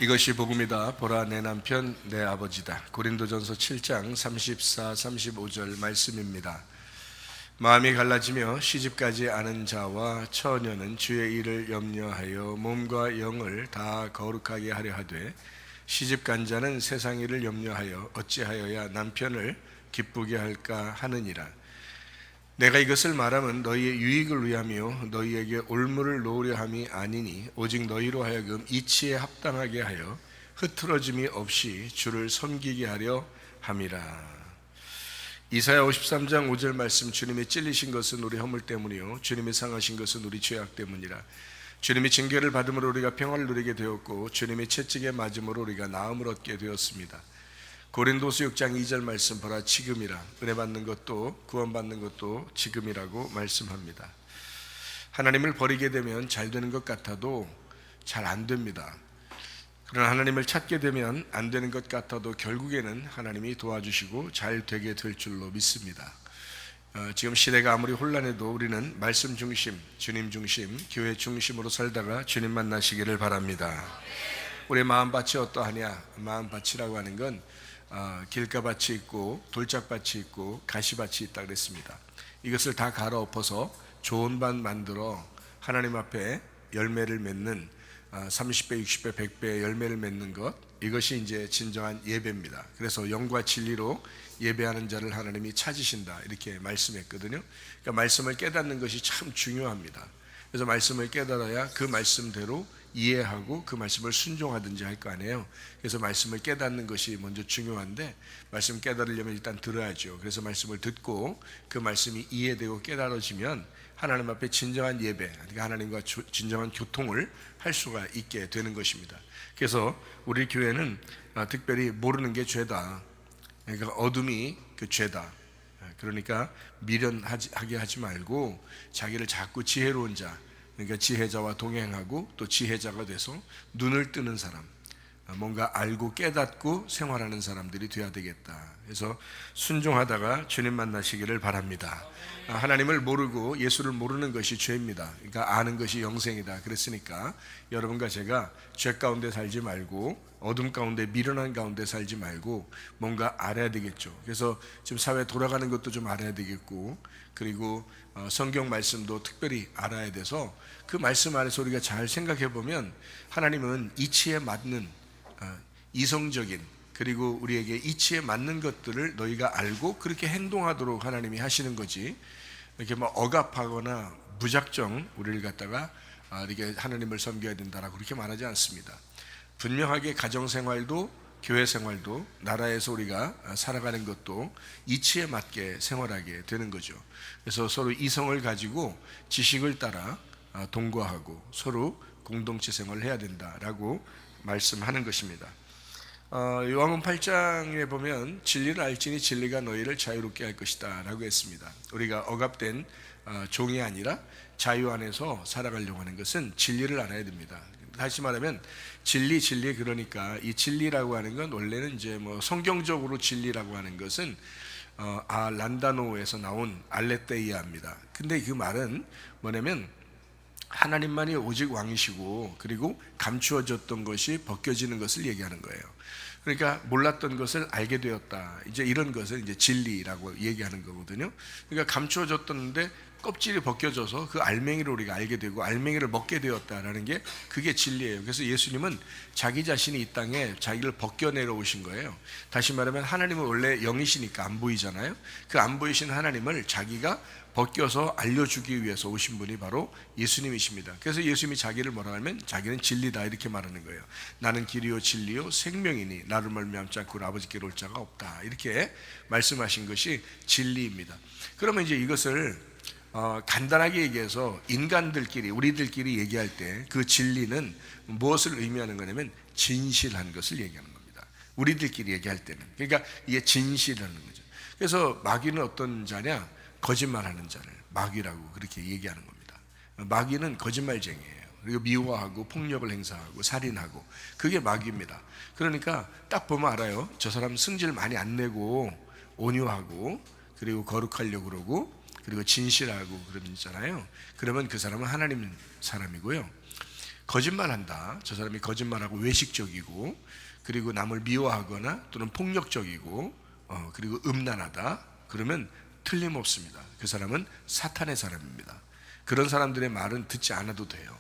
이것이 복음이다. 보라, 내 남편 내 아버지다. 고린도전서 7장 34, 35절 말씀입니다. 마음이 갈라지며 시집가지 않은 자와 처녀는 주의 일을 염려하여 몸과 영을 다 거룩하게 하려 하되, 시집간 자는 세상 일을 염려하여 어찌하여야 남편을 기쁘게 할까 하느니라. 내가 이것을 말하면 너희의 유익을 위하며 너희에게 올무를 놓으려 함이 아니니, 오직 너희로 하여금 이치에 합당하게 하여 흐트러짐이 없이 주를 섬기게 하려 함이라. 이사야 53장 5절 말씀, 주님이 찔리신 것은 우리 허물 때문이요 주님이 상하신 것은 우리 죄악 때문이라. 주님이 징계를 받음으로 우리가 평화를 누리게 되었고, 주님이 채찍에 맞음으로 우리가 나음을 얻게 되었습니다. 고린도서 6장 2절 말씀, 보라 지금이라. 은혜 받는 것도 구원받는 것도 지금이라고 말씀합니다. 하나님을 버리게 되면 잘 되는 것 같아도 잘 안 됩니다. 그러나 하나님을 찾게 되면 안 되는 것 같아도 결국에는 하나님이 도와주시고 잘 되게 될 줄로 믿습니다. 지금 시대가 아무리 혼란해도 우리는 말씀 중심, 주님 중심, 교회 중심으로 살다가 주님 만나시기를 바랍니다. 우리의 마음밭이 어떠하냐? 마음밭이라고 하는 건 길가밭이 있고 돌짝밭이 있고 가시밭이 있다 그랬습니다. 이것을 다 갈아엎어서 좋은 밭 만들어 하나님 앞에 열매를 맺는 30배, 60배, 100배의 열매를 맺는 것, 이것이 이제 진정한 예배입니다. 그래서 영과 진리로 예배하는 자를 하나님이 찾으신다, 이렇게 말씀했거든요. 그러니까 말씀을 깨닫는 것이 참 중요합니다. 그래서 말씀을 깨달아야 그 말씀대로 이해하고 그 말씀을 순종하든지 할 거 아니에요. 그래서 말씀을 깨닫는 것이 먼저 중요한데, 말씀 깨달으려면 일단 들어야죠. 그래서 말씀을 듣고 그 말씀이 이해되고 깨달아지면 하나님 앞에 진정한 예배, 그러니까 하나님과 진정한 교통을 할 수가 있게 되는 것입니다. 그래서 우리 교회는 특별히 모르는 게 죄다, 그러니까 어둠이 그 죄다, 그러니까 미련하게 하지 말고 자기를 자꾸 지혜로운 자, 그러니까 지혜자와 동행하고 또 지혜자가 돼서 눈을 뜨는 사람, 뭔가 알고 깨닫고 생활하는 사람들이 되어야 되겠다. 그래서 순종하다가 주님 만나시기를 바랍니다. 하나님을 모르고 예수를 모르는 것이 죄입니다. 그러니까 아는 것이 영생이다 그랬으니까 여러분과 제가 죄 가운데 살지 말고 어둠 가운데, 미련한 가운데 살지 말고 뭔가 알아야 되겠죠. 그래서 지금 사회 돌아가는 것도 좀 알아야 되겠고, 그리고 성경 말씀도 특별히 알아야 돼서 그 말씀 안에서 우리가 잘 생각해 보면 하나님은 이치에 맞는 이성적인, 그리고 우리에게 이치에 맞는 것들을 너희가 알고 그렇게 행동하도록 하나님이 하시는 거지, 이렇게 뭐 억압하거나 무작정 우리를 갖다가 이렇게 하나님을 섬겨야 된다라고 그렇게 말하지 않습니다. 분명하게 가정생활도 교회 생활도 나라에서 우리가 살아가는 것도 이치에 맞게 생활하게 되는 거죠. 그래서 서로 이성을 가지고 지식을 따라 동거하고 서로 공동체 생활을 해야 된다라고 말씀하는 것입니다. 요한복음 8장에 보면 진리를 알지니 진리가 너희를 자유롭게 할 것이다 라고 했습니다. 우리가 억압된 종이 아니라 자유 안에서 살아가려고 하는 것은 진리를 알아야 됩니다. 다시 말하면 진리, 그러니까 이 진리라고 하는 건 원래는 이제 뭐 성경적으로 진리라고 하는 것은 란다노에서 나온 알레테이아입니다. 근데 그 말은 뭐냐면 하나님만이 오직 왕이시고, 그리고 감추어졌던 것이 벗겨지는 것을 얘기하는 거예요. 그러니까 몰랐던 것을 알게 되었다, 이제 이런 것을 이제 진리라고 얘기하는 거거든요. 그러니까 감추어졌던데 껍질이 벗겨져서 그 알맹이를 우리가 알게 되고 알맹이를 먹게 되었다라는 게 그게 진리예요. 그래서 예수님은 자기 자신이 이 땅에 자기를 벗겨내려 오신 거예요. 다시 말하면 하나님은 원래 영이시니까 안 보이잖아요. 그 안 보이신 하나님을 자기가 벗겨서 알려주기 위해서 오신 분이 바로 예수님이십니다. 그래서 예수님이 자기를 뭐라 하면 자기는 진리다 이렇게 말하는 거예요. 나는 길이요 진리요 생명이니 나를 말미암지 않고 아버지께로 올 자가 없다, 이렇게 말씀하신 것이 진리입니다. 그러면 이제 이것을 간단하게 얘기해서 인간들끼리, 우리들끼리 얘기할 때 그 진리는 무엇을 의미하는 거냐면 진실한 것을 얘기하는 겁니다. 우리들끼리 얘기할 때는. 그러니까 이게 진실이라는 거죠. 그래서 마귀는 어떤 자냐? 거짓말하는 자를 마귀라고 그렇게 얘기하는 겁니다. 마귀는 거짓말쟁이에요. 그리고 미워하고 폭력을 행사하고 살인하고, 그게 마귀입니다. 그러니까 딱 보면 알아요. 저 사람 승질 많이 안 내고 온유하고 그리고 거룩하려고 그러고 그리고 진실하고 그러잖아요. 그러면 그 사람은 하나님 사람이고요. 거짓말한다. 저 사람이 거짓말하고 외식적이고, 그리고 남을 미워하거나 또는 폭력적이고, 그리고 음란하다. 그러면 틀림없습니다. 그 사람은 사탄의 사람입니다. 그런 사람들의 말은 듣지 않아도 돼요.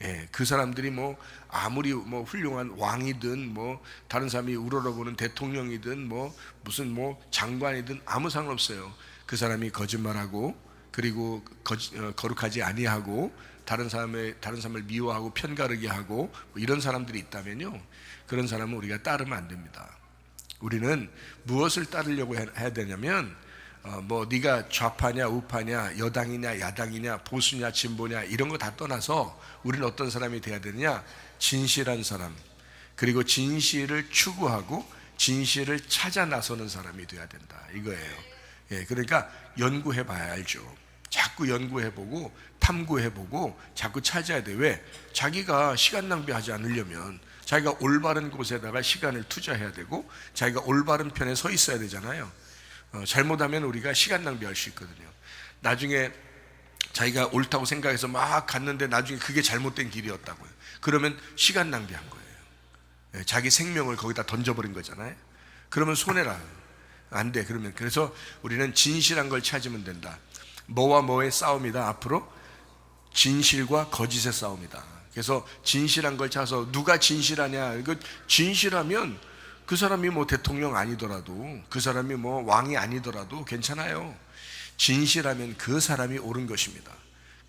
예, 그 사람들이 뭐 아무리 뭐 훌륭한 왕이든 뭐 다른 사람이 우러러보는 대통령이든 뭐 무슨 뭐 장관이든 아무 상관없어요. 그 사람이 거짓말하고, 그리고 거룩하지 아니하고, 다른 사람을 미워하고 편가르게 하고 뭐 이런 사람들이 있다면요, 그런 사람은 우리가 따르면 안 됩니다. 우리는 무엇을 따르려고 해야 되냐면, 뭐 네가 좌파냐 우파냐, 여당이냐 야당이냐, 보수냐 진보냐, 이런 거 다 떠나서 우리는 어떤 사람이 돼야 되느냐? 진실한 사람, 그리고 진실을 추구하고 진실을 찾아 나서는 사람이 돼야 된다, 이거예요. 예, 그러니까 연구해 봐야 알죠. 자꾸 연구해보고 탐구해보고 자꾸 찾아야 돼. 왜? 자기가 시간 낭비하지 않으려면 자기가 올바른 곳에다가 시간을 투자해야 되고, 자기가 올바른 편에 서 있어야 되잖아요. 잘못하면 우리가 시간 낭비할 수 있거든요. 나중에 자기가 옳다고 생각해서 막 갔는데 나중에 그게 잘못된 길이었다고요. 그러면 시간 낭비한 거예요. 자기 생명을 거기다 던져버린 거잖아요. 그러면 손해라. 안 돼. 그러면 그래서 우리는 진실한 걸 찾으면 된다. 뭐와 뭐의 싸움이다. 앞으로 진실과 거짓의 싸움이다. 그래서 진실한 걸 찾아서, 누가 진실하냐? 이거 진실하면 그 사람이 뭐 대통령 아니더라도, 그 사람이 뭐 왕이 아니더라도 괜찮아요. 진실하면 그 사람이 옳은 것입니다.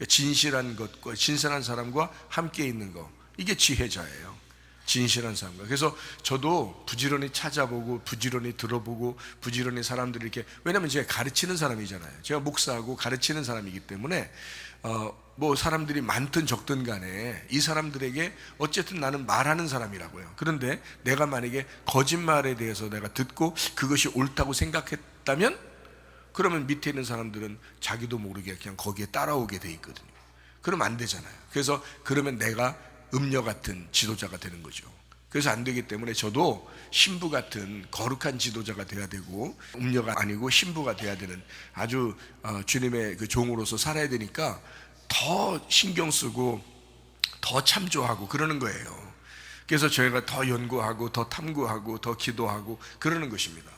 진실한 것과 진실한 사람과 함께 있는 것, 이게 지혜자예요. 진실한 사람과. 그래서 저도 부지런히 찾아보고 부지런히 들어보고 부지런히 사람들이 이렇게, 왜냐하면 제가 가르치는 사람이잖아요. 제가 목사하고 가르치는 사람이기 때문에 뭐 사람들이 많든 적든 간에 이 사람들에게 어쨌든 나는 말하는 사람이라고요. 그런데 내가 만약에 거짓말에 대해서 내가 듣고 그것이 옳다고 생각했다면, 그러면 밑에 있는 사람들은 자기도 모르게 그냥 거기에 따라오게 돼 있거든요. 그러면 안 되잖아요. 그래서 그러면 내가 음녀 같은 지도자가 되는 거죠. 그래서 안 되기 때문에 저도 신부 같은 거룩한 지도자가 돼야 되고, 음녀가 아니고 신부가 돼야 되는 아주 주님의 그 종으로서 살아야 되니까 더 신경 쓰고 더 참조하고 그러는 거예요. 그래서 저희가 더 연구하고 더 탐구하고 더 기도하고 그러는 것입니다.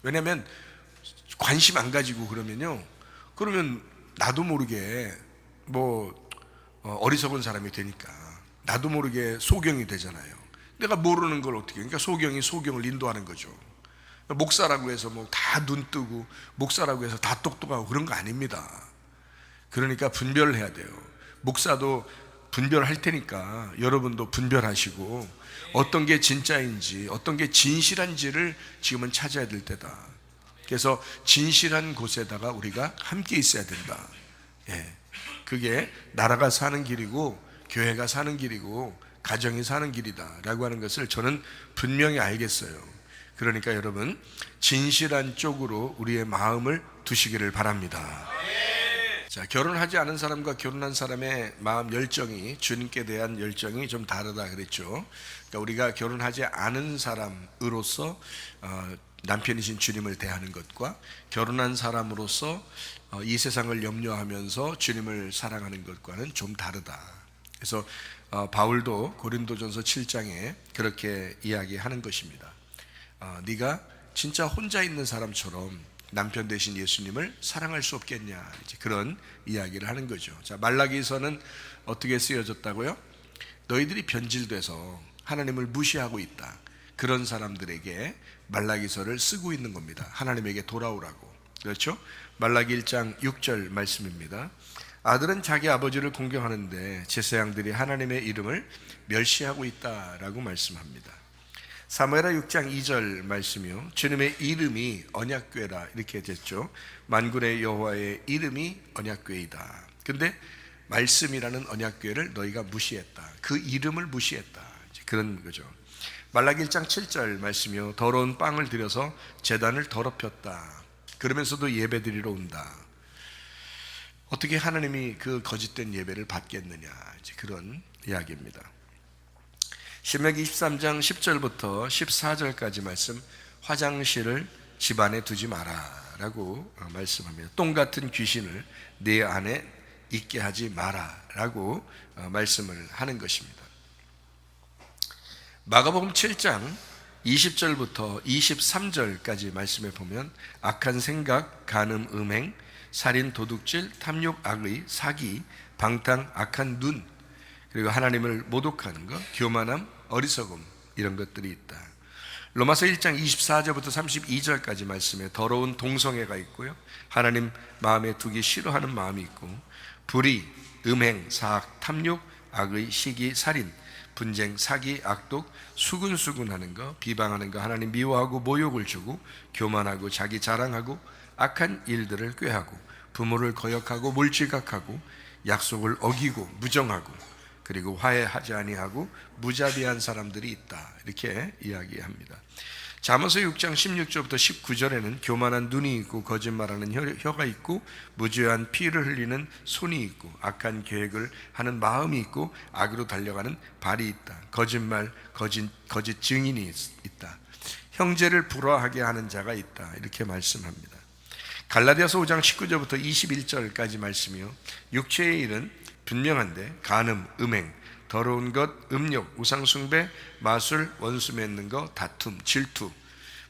왜냐하면 관심 안 가지고 그러면 나도 모르게 뭐 어리석은 사람이 되니까 나도 모르게 소경이 되잖아요. 내가 모르는 걸 어떻게, 그러니까 소경이 소경을 인도하는 거죠. 목사라고 해서 뭐 다 눈 뜨고 목사라고 해서 다 똑똑하고 그런 거 아닙니다. 그러니까 분별을 해야 돼요. 목사도 분별할 테니까 여러분도 분별하시고 어떤 게 진짜인지 어떤 게 진실한지를 지금은 찾아야 될 때다. 그래서 진실한 곳에다가 우리가 함께 있어야 된다. 예, 그게 나라가 사는 길이고 교회가 사는 길이고 가정이 사는 길이다 라고 하는 것을 저는 분명히 알겠어요. 그러니까 여러분, 진실한 쪽으로 우리의 마음을 두시기를 바랍니다. 자, 결혼하지 않은 사람과 결혼한 사람의 마음 열정이, 주님께 대한 열정이 좀 다르다 그랬죠. 그러니까 우리가 결혼하지 않은 사람으로서 남편이신 주님을 대하는 것과 결혼한 사람으로서 이 세상을 염려하면서 주님을 사랑하는 것과는 좀 다르다. 그래서 바울도 고린도전서 7장에 그렇게 이야기하는 것입니다. 네가 진짜 혼자 있는 사람처럼 남편 대신 예수님을 사랑할 수 없겠냐, 이제 그런 이야기를 하는 거죠. 자, 말라기서는 어떻게 쓰여졌다고요? 너희들이 변질돼서 하나님을 무시하고 있다, 그런 사람들에게 말라기서를 쓰고 있는 겁니다. 하나님에게 돌아오라고. 그렇죠? 말라기 1장 6절 말씀입니다. 아들은 자기 아버지를 공경하는데 제사장들이 하나님의 이름을 멸시하고 있다라고 말씀합니다. 사무엘하 6장 2절 말씀이요, 주님의 이름이 언약궤라 이렇게 됐죠. 만군의 여호와의 이름이 언약궤이다. 근데 말씀이라는 언약궤를 너희가 무시했다, 그 이름을 무시했다, 그런 거죠. 말라기 1장 7절 말씀이요, 더러운 빵을 들여서 제단을 더럽혔다. 그러면서도 예배드리러 온다. 어떻게 하나님이 그 거짓된 예배를 받겠느냐, 이제 그런 이야기입니다. 신명기 23장 10절부터 14절까지 말씀, 화장실을 집안에 두지 마라 라고 말씀합니다. 똥 같은 귀신을 내 안에 있게 하지 마라라고 말씀을 하는 것입니다. 마가복음 7장 20절부터 23절까지 말씀에 보면 악한 생각, 간음, 음행, 살인, 도둑질, 탐욕, 악의, 사기, 방탕, 악한 눈, 그리고 하나님을 모독하는 것, 교만함, 어리석음, 이런 것들이 있다. 로마서 1장 24절부터 32절까지 말씀에 더러운 동성애가 있고요, 하나님 마음에 두기 싫어하는 마음이 있고, 불의, 음행, 사악, 탐욕, 악의, 시기, 살인, 분쟁, 사기, 악독, 수근수근하는 거, 비방하는 거, 하나님 미워하고 모욕을 주고, 교만하고 자기 자랑하고, 악한 일들을 꾀하고, 부모를 거역하고 몰지각하고, 약속을 어기고 무정하고, 그리고 화해하지 아니하고 무자비한 사람들이 있다, 이렇게 이야기합니다. 잠언서 6장 16절부터 19절에는 교만한 눈이 있고 거짓말하는 혀가 있고 무죄한 피를 흘리는 손이 있고 악한 계획을 하는 마음이 있고 악으로 달려가는 발이 있다. 거짓말, 거짓 증인이 있다. 형제를 불화하게 하는 자가 있다, 이렇게 말씀합니다. 갈라디아서 5장 19절부터 21절까지 말씀이요, 육체의 일은 분명한데 간음, 음행, 더러운 것, 음욕, 우상숭배, 마술, 원수 맺는 것, 다툼, 질투,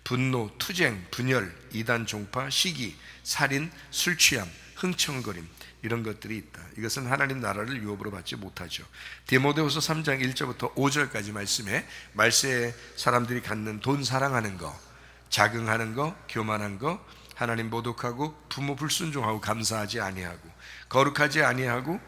분노, 투쟁, 분열, 이단 종파, 시기, 살인, 술취함, 흥청거림, 이런 것들이 있다. 이것은 하나님 나라를 유업으로 받지 못하죠. 디모데후서 3장 1절부터 5절까지 말씀에 말세에 사람들이 갖는 돈 사랑하는 거, 자긍하는 거, 교만한 거, 하나님 모독하고 부모 불순종하고 감사하지 아니하고 거룩하지 아니하고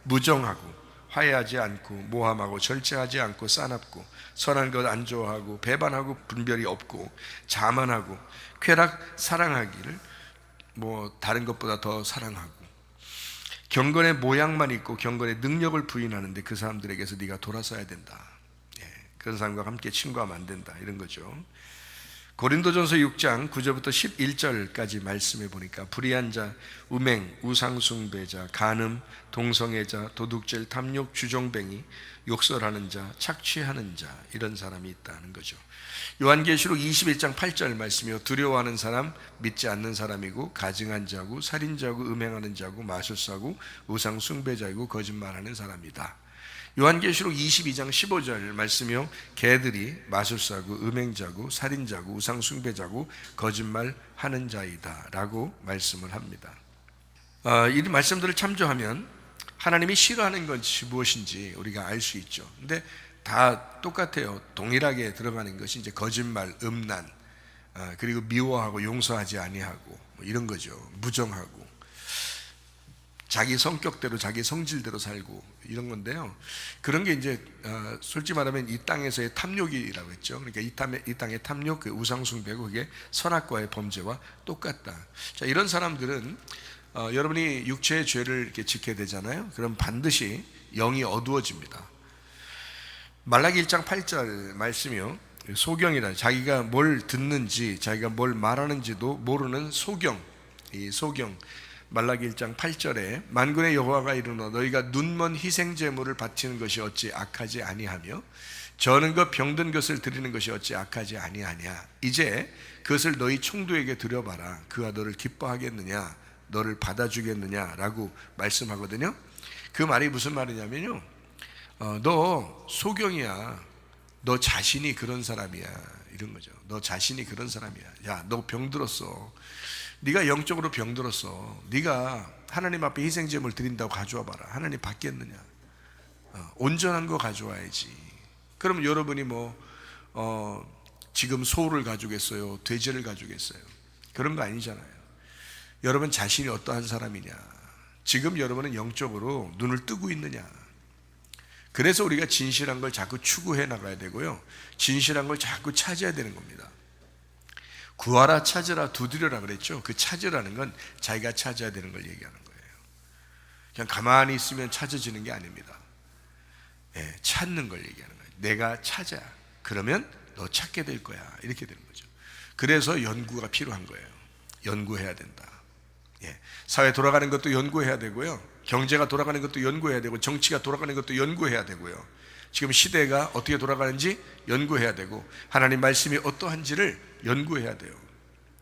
무정하고 화해하지 않고 모함하고 절제하지 않고 싸납고 선한 것 안 좋아하고 배반하고 분별이 없고 자만하고 쾌락 사랑하기를 다른 것보다 더 사랑하고 경건의 모양만 있고 경건의 능력을 부인하는데 그 사람들에게서 네가 돌아서야 된다. 그런 사람과 함께 친구하면 안 된다, 이런 거죠. 고린도전서 6장 9절부터 11절까지 말씀해 보니까 불의한 자, 음행, 우상숭배자, 간음, 동성애자, 도둑질, 탐욕, 주정뱅이, 욕설하는 자, 착취하는 자, 이런 사람이 있다는 거죠. 요한계시록 21장 8절 말씀이요, 두려워하는 사람, 믿지 않는 사람이고 가증한 자고 살인자고 음행하는 자고 마술사고 우상숭배자이고 거짓말하는 사람이다. 요한계시록 22장 15절 말씀이요, 개들이 마술사고 음행자고 살인자고 우상숭배자고 거짓말하는 자이다 라고 말씀을 합니다. 이 말씀들을 참조하면 하나님이 싫어하는 것이 무엇인지 우리가 알 수 있죠. 근데 다 똑같아요. 동일하게 들어가는 것이 이제 거짓말, 음란, 그리고 미워하고 용서하지 아니하고 이런 거죠. 무정하고 자기 성격대로 자기 성질대로 살고 이런 건데요. 그런 게 이제 솔직히 말하면 이 땅에서의 탐욕이라고 했죠. 그러니까 이 땅의 탐욕, 그 우상숭배고 그게 선악과의 범죄와 똑같다. 자, 이런 사람들은 여러분이 육체의 죄를 이렇게 짓게 되잖아요. 그럼 반드시 영이 어두워집니다. 말라기 1장 8절 말씀이요, 소경이라, 자기가 뭘 듣는지 자기가 뭘 말하는지도 모르는 소경, 이 소경. 말라기 1장 8절에 만군의 여호와가 이르노 너희가 눈먼 희생 제물을 바치는 것이 어찌 악하지 아니하며 저는 것 병든 것을 드리는 것이 어찌 악하지 아니하냐. 이제 그것을 너희 총독에게 드려봐라. 그가 너를 기뻐하겠느냐, 너를 받아주겠느냐 라고 말씀하거든요. 그 말이 무슨 말이냐면요, 너 소경이야, 너 자신이 그런 사람이야, 이런 거죠. 너 자신이 그런 사람이야. 야, 너 병들었어. 네가 영적으로 병들었어. 네가 하나님 앞에 희생제물 드린다고 가져와 봐라. 하나님 받겠느냐? 온전한 거 가져와야지. 그럼 여러분이 지금 소를 가지겠어요? 돼지를 가지겠어요? 그런 거 아니잖아요. 여러분 자신이 어떠한 사람이냐? 지금 여러분은 영적으로 눈을 뜨고 있느냐? 그래서 우리가 진실한 걸 자꾸 추구해 나가야 되고요, 진실한 걸 자꾸 찾아야 되는 겁니다. 구하라, 찾으라, 두드려라 그랬죠. 그 찾으라는 건 자기가 찾아야 되는 걸 얘기하는 거예요. 그냥 가만히 있으면 찾아지는 게 아닙니다. 찾는 걸 얘기하는 거예요. 내가 찾아, 그러면 너 찾게 될 거야, 이렇게 되는 거죠. 그래서 연구가 필요한 거예요. 연구해야 된다. 사회 돌아가는 것도 연구해야 되고요, 경제가 돌아가는 것도 연구해야 되고, 정치가 돌아가는 것도 연구해야 되고요, 지금 시대가 어떻게 돌아가는지 연구해야 되고, 하나님 말씀이 어떠한지를 연구해야 돼요.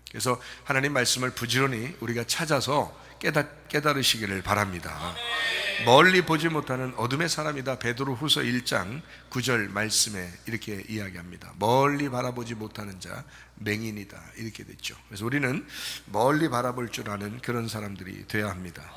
그래서 하나님 말씀을 부지런히 우리가 찾아서 깨달으시기를 바랍니다. 멀리 보지 못하는 어둠의 사람이다. 베드로후서 1장 9절 말씀에 이렇게 이야기합니다. 멀리 바라보지 못하는 자 맹인이다, 이렇게 됐죠. 그래서 우리는 멀리 바라볼 줄 아는 그런 사람들이 되어야 합니다.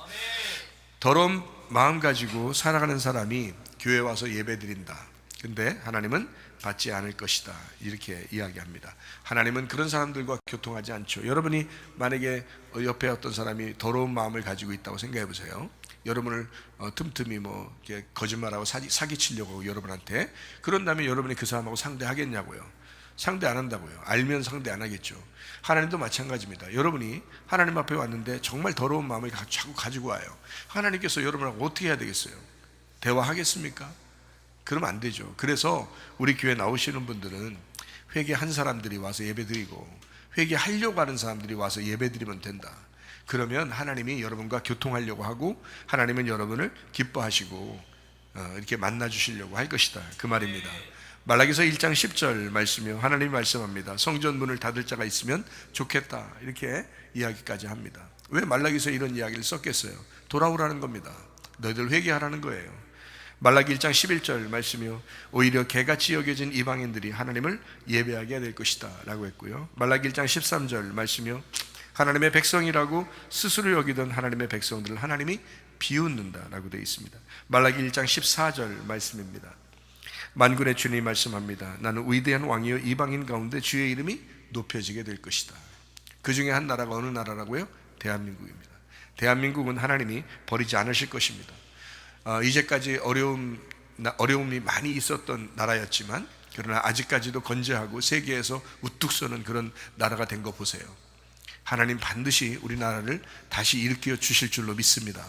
더러운 마음 가지고 살아가는 사람이 교회 와서 예배 드린다, 근데 하나님은 받지 않을 것이다, 이렇게 이야기합니다. 하나님은 그런 사람들과 교통하지 않죠. 여러분이 만약에 옆에 어떤 사람이 더러운 마음을 가지고 있다고 생각해 보세요. 여러분을 틈틈이 뭐 이렇게 거짓말하고 사기치려고 하고 여러분한테, 그런 다음에 여러분이 그 사람하고 상대하겠냐고요? 상대 안 한다고요. 알면 상대 안 하겠죠. 하나님도 마찬가지입니다. 여러분이 하나님 앞에 왔는데 정말 더러운 마음을 자꾸 가지고 와요. 하나님께서 여러분하고 어떻게 해야 되겠어요? 대화하겠습니까? 그러면 안 되죠. 그래서 우리 교회 나오시는 분들은 회개한 사람들이 와서 예배드리고, 회개하려고 하는 사람들이 와서 예배드리면 된다. 그러면 하나님이 여러분과 교통하려고 하고, 하나님은 여러분을 기뻐하시고 이렇게 만나주시려고 할 것이다, 그 말입니다. 말라기서 1장 10절 말씀이요, 하나님이 말씀합니다. 성전 문을 닫을 자가 있으면 좋겠다, 이렇게 이야기까지 합니다. 왜 말라기서 이런 이야기를 썼겠어요? 돌아오라는 겁니다. 너희들 회개하라는 거예요. 말라기 1장 11절 말씀이요, 오히려 개같이 여겨진 이방인들이 하나님을 예배하게 될 것이다 라고 했고요. 말라기 1장 13절 말씀이요, 하나님의 백성이라고 스스로 여기던 하나님의 백성들을 하나님이 비웃는다 라고 되어 있습니다. 말라기 1장 14절 말씀입니다. 만군의 주님이 말씀합니다. 나는 위대한 왕이요 이방인 가운데 주의 이름이 높여지게 될 것이다. 그 중에 한 나라가 어느 나라라고요? 대한민국입니다. 대한민국은 하나님이 버리지 않으실 것입니다. 이제까지 어려움이 많이 있었던 나라였지만, 그러나 아직까지도 건재하고 세계에서 우뚝 서는 그런 나라가 된 거 보세요. 하나님 반드시 우리나라를 다시 일으켜 주실 줄로 믿습니다.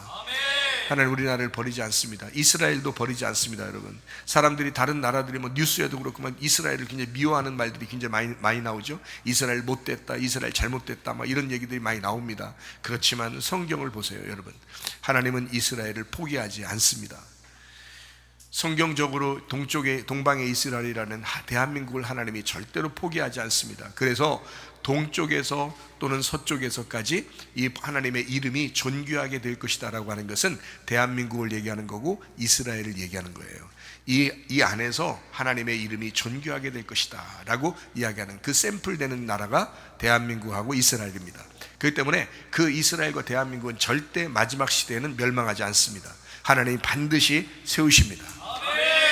하나님 우리나라를 버리지 않습니다. 이스라엘도 버리지 않습니다. 여러분, 사람들이 다른 나라들이 뭐 뉴스에도 그렇고만 이스라엘을 굉장히 미워하는 말들이 굉장히 많이 나오죠. 이스라엘 못됐다, 이스라엘 잘못됐다, 막 이런 얘기들이 많이 나옵니다. 그렇지만 성경을 보세요. 여러분, 하나님은 이스라엘을 포기하지 않습니다. 성경적으로 동방의 이스라엘이라는 대한민국을 하나님이 절대로 포기하지 않습니다. 그래서 동쪽에서 또는 서쪽에서까지 이 하나님의 이름이 존귀하게 될 것이다 라고 하는 것은 대한민국을 얘기하는 거고 이스라엘을 얘기하는 거예요. 이 안에서 하나님의 이름이 존귀하게 될 것이다 라고 이야기하는 그 샘플 되는 나라가 대한민국하고 이스라엘입니다. 그렇기 때문에 그 이스라엘과 대한민국은 절대 마지막 시대에는 멸망하지 않습니다. 하나님이 반드시 세우십니다.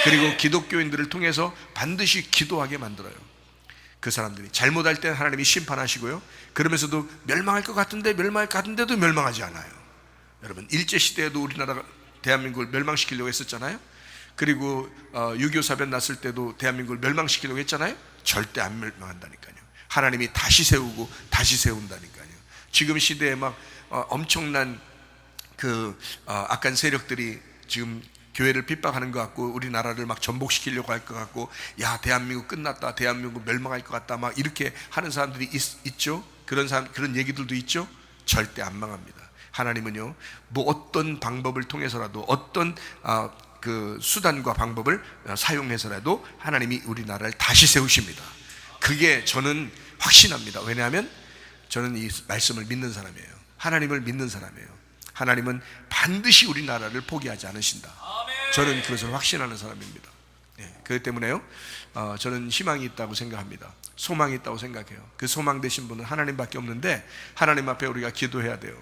그리고 기독교인들을 통해서 반드시 기도하게 만들어요. 그 사람들이 잘못할 때 하나님이 심판하시고요, 그러면서도 멸망할 것 같은데도 멸망하지 않아요. 여러분, 일제시대에도 우리나라가 대한민국을 멸망시키려고 했었잖아요. 그리고 6.25 사변 났을 때도 대한민국을 멸망시키려고 했잖아요. 절대 안 멸망한다니까요. 하나님이 다시 세우고 다시 세운다니까요. 지금 시대에 막 엄청난 악한 세력들이 지금 교회를 핍박하는 것 같고, 우리나라를 막 전복시키려고 할 것 같고, 야 대한민국 끝났다, 대한민국 멸망할 것 같다, 막 이렇게 하는 사람들이 있죠. 그런 얘기들도 있죠. 절대 안 망합니다. 하나님은요, 뭐 어떤 방법을 통해서라도, 어떤 그 수단과 방법을 사용해서라도 하나님이 우리나라를 다시 세우십니다. 그게 저는 확신합니다. 왜냐하면 저는 이 말씀을 믿는 사람이에요. 하나님을 믿는 사람이에요. 하나님은 반드시 우리나라를 포기하지 않으신다. 저는 그것을 확신하는 사람입니다. 그렇기 때문에요, 저는 희망이 있다고 생각합니다. 소망이 있다고 생각해요. 그 소망 되신 분은 하나님밖에 없는데, 하나님 앞에 우리가 기도해야 돼요.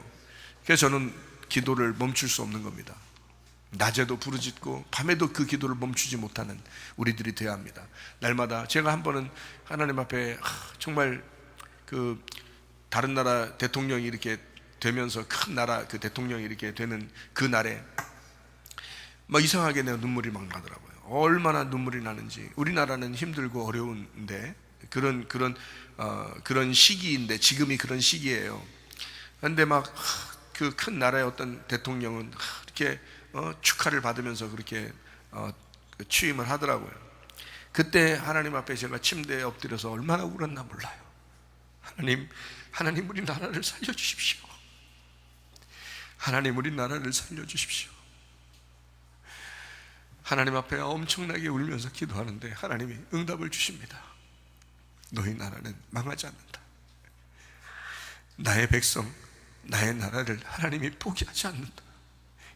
그래서 저는 기도를 멈출 수 없는 겁니다. 낮에도 부르짖고 밤에도 그 기도를 멈추지 못하는 우리들이 되어야 합니다. 날마다 제가 한 번은 하나님 앞에 정말 그 다른 나라 대통령이 이렇게 되면서, 큰 나라 그 대통령이 이렇게 되는 그 날에 막 이상하게 내가 눈물이 막 나더라고요. 얼마나 눈물이 나는지. 우리나라는 힘들고 어려운데 그런 시기인데, 지금이 그런 시기예요. 그런데 막 그 큰 나라의 어떤 대통령은 이렇게 축하를 받으면서 그렇게 취임을 하더라고요. 그때 하나님 앞에 제가 침대에 엎드려서 얼마나 울었나 몰라요. 하나님 우리 나라를 살려주십시오. 하나님 우리 나라를 살려주십시오. 하나님 앞에 엄청나게 울면서 기도하는데 하나님이 응답을 주십니다. 너희 나라는 망하지 않는다. 나의 백성, 나의 나라를 하나님이 포기하지 않는다.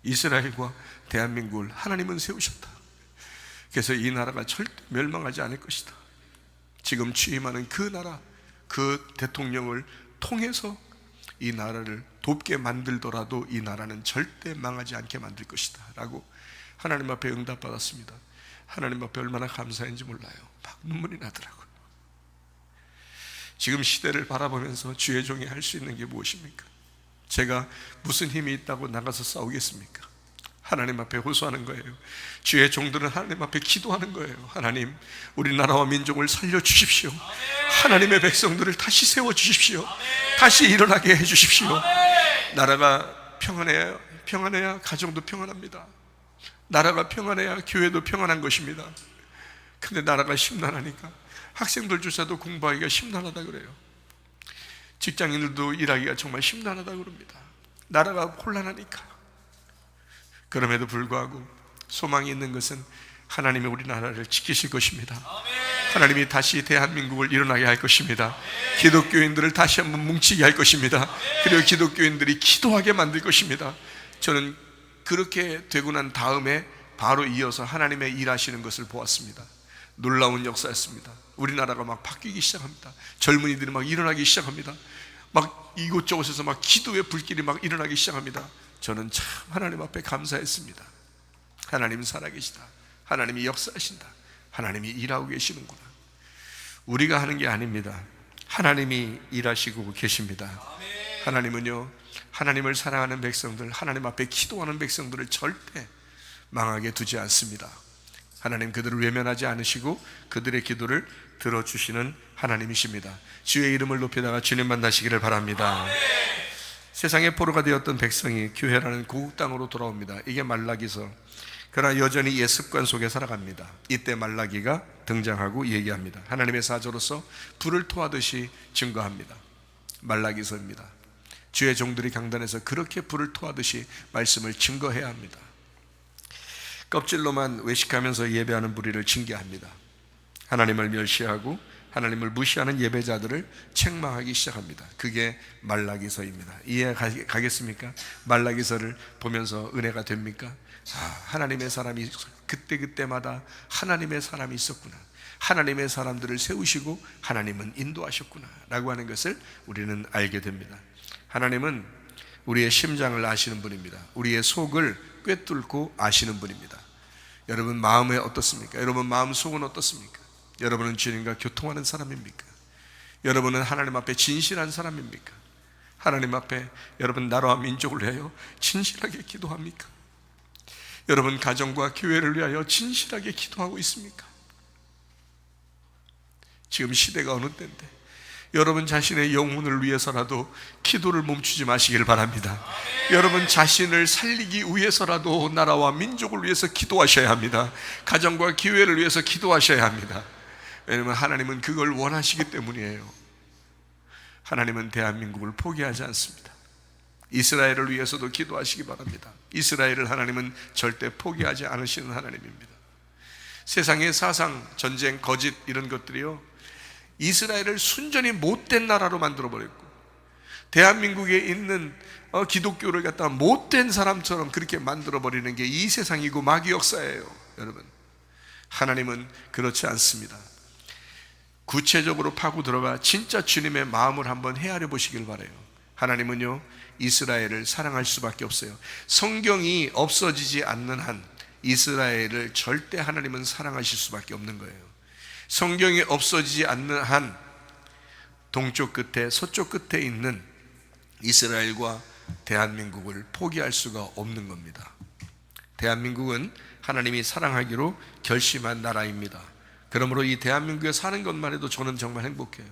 이스라엘과 대한민국을 하나님은 세우셨다. 그래서 이 나라가 절대 멸망하지 않을 것이다. 지금 취임하는 그 나라, 그 대통령을 통해서 이 나라를 돕게 만들더라도 이 나라는 절대 망하지 않게 만들 것이다 라고 하나님 앞에 응답받았습니다. 하나님 앞에 얼마나 감사한지 몰라요. 막 눈물이 나더라고요. 지금 시대를 바라보면서 주의 종이 할 수 있는 게 무엇입니까? 제가 무슨 힘이 있다고 나가서 싸우겠습니까? 하나님 앞에 호소하는 거예요. 주의 종들은 하나님 앞에 기도하는 거예요. 하나님, 우리나라와 민족을 살려주십시오. 하나님의 백성들을 다시 세워주십시오. 다시 일어나게 해주십시오. 나라가 평안해야 가정도 평안합니다. 나라가 평안해야 교회도 평안한 것입니다. 근데 나라가 심란하니까 학생들조차도 공부하기가 심란하다 그래요. 직장인들도 일하기가 정말 심란하다 그럽니다. 나라가 혼란하니까. 그럼에도 불구하고 소망이 있는 것은 하나님이 우리나라를 지키실 것입니다. 하나님이 다시 대한민국을 일어나게 할 것입니다. 기독교인들을 다시 한번 뭉치게 할 것입니다. 그리고 기독교인들이 기도하게 만들 것입니다. 저는 그렇게 되고 난 다음에 바로 이어서 하나님의 일하시는 것을 보았습니다. 놀라운 역사였습니다. 우리나라가 막 바뀌기 시작합니다. 젊은이들이 막 일어나기 시작합니다. 막 이곳저곳에서 막 기도의 불길이 막 일어나기 시작합니다. 저는 참 하나님 앞에 감사했습니다. 하나님 살아계시다. 하나님이 역사하신다. 하나님이 일하고 계시는구나. 우리가 하는 게 아닙니다. 하나님이 일하시고 계십니다. 하나님은요, 하나님을 사랑하는 백성들, 하나님 앞에 기도하는 백성들을 절대 망하게 두지 않습니다. 하나님 그들을 외면하지 않으시고 그들의 기도를 들어주시는 하나님이십니다. 주의 이름을 높이다가 주님 만나시기를 바랍니다. 세상의 포로가 되었던 백성이 교회라는 고국 땅으로 돌아옵니다. 이게 말라기서. 그러나 여전히 옛 습관 속에 살아갑니다. 이때 말라기가 등장하고 얘기합니다. 하나님의 사조로서 불을 토하듯이 증거합니다. 말라기서입니다. 주의 종들이 강단에서 그렇게 불을 토하듯이 말씀을 증거해야 합니다. 껍질로만 외식하면서 예배하는 무리를 징계합니다. 하나님을 멸시하고 하나님을 무시하는 예배자들을 책망하기 시작합니다. 그게 말라기서입니다. 이해 가겠습니까? 말라기서를 보면서 은혜가 됩니까? 하나님의 사람이 그때마다 하나님의 사람이 있었구나. 하나님의 사람들을 세우시고 하나님은 인도하셨구나 라고 하는 것을 우리는 알게 됩니다. 하나님은 우리의 심장을 아시는 분입니다. 우리의 속을 꿰뚫고 아시는 분입니다. 여러분 마음에 어떻습니까? 여러분 마음 속은 어떻습니까? 여러분은 주님과 교통하는 사람입니까? 여러분은 하나님 앞에 진실한 사람입니까? 하나님 앞에 여러분 나라와 민족을 위하여 진실하게 기도합니까? 여러분 가정과 교회를 위하여 진실하게 기도하고 있습니까? 지금 시대가 어느 때인데 여러분 자신의 영혼을 위해서라도 기도를 멈추지 마시길 바랍니다. 여러분 자신을 살리기 위해서라도 나라와 민족을 위해서 기도하셔야 합니다. 가정과 교회를 위해서 기도하셔야 합니다. 왜냐하면 하나님은 그걸 원하시기 때문이에요. 하나님은 대한민국을 포기하지 않습니다. 이스라엘을 위해서도 기도하시기 바랍니다. 이스라엘을 하나님은 절대 포기하지 않으시는 하나님입니다. 세상의 사상, 전쟁, 거짓 이런 것들이요, 이스라엘을 순전히 못된 나라로 만들어버렸고 대한민국에 있는 기독교를 갖다가 못된 사람처럼 그렇게 만들어버리는 게 이 세상이고 마귀 역사예요. 여러분, 하나님은 그렇지 않습니다. 구체적으로 파고 들어가 진짜 주님의 마음을 한번 헤아려 보시길 바라요. 하나님은요, 이스라엘을 사랑할 수밖에 없어요. 성경이 없어지지 않는 한 이스라엘을 절대 하나님은 사랑하실 수밖에 없는 거예요. 성경이 없어지지 않는 한 동쪽 끝에 서쪽 끝에 있는 이스라엘과 대한민국을 포기할 수가 없는 겁니다. 대한민국은 하나님이 사랑하기로 결심한 나라입니다. 그러므로 이 대한민국에 사는 것만 해도 저는 정말 행복해요.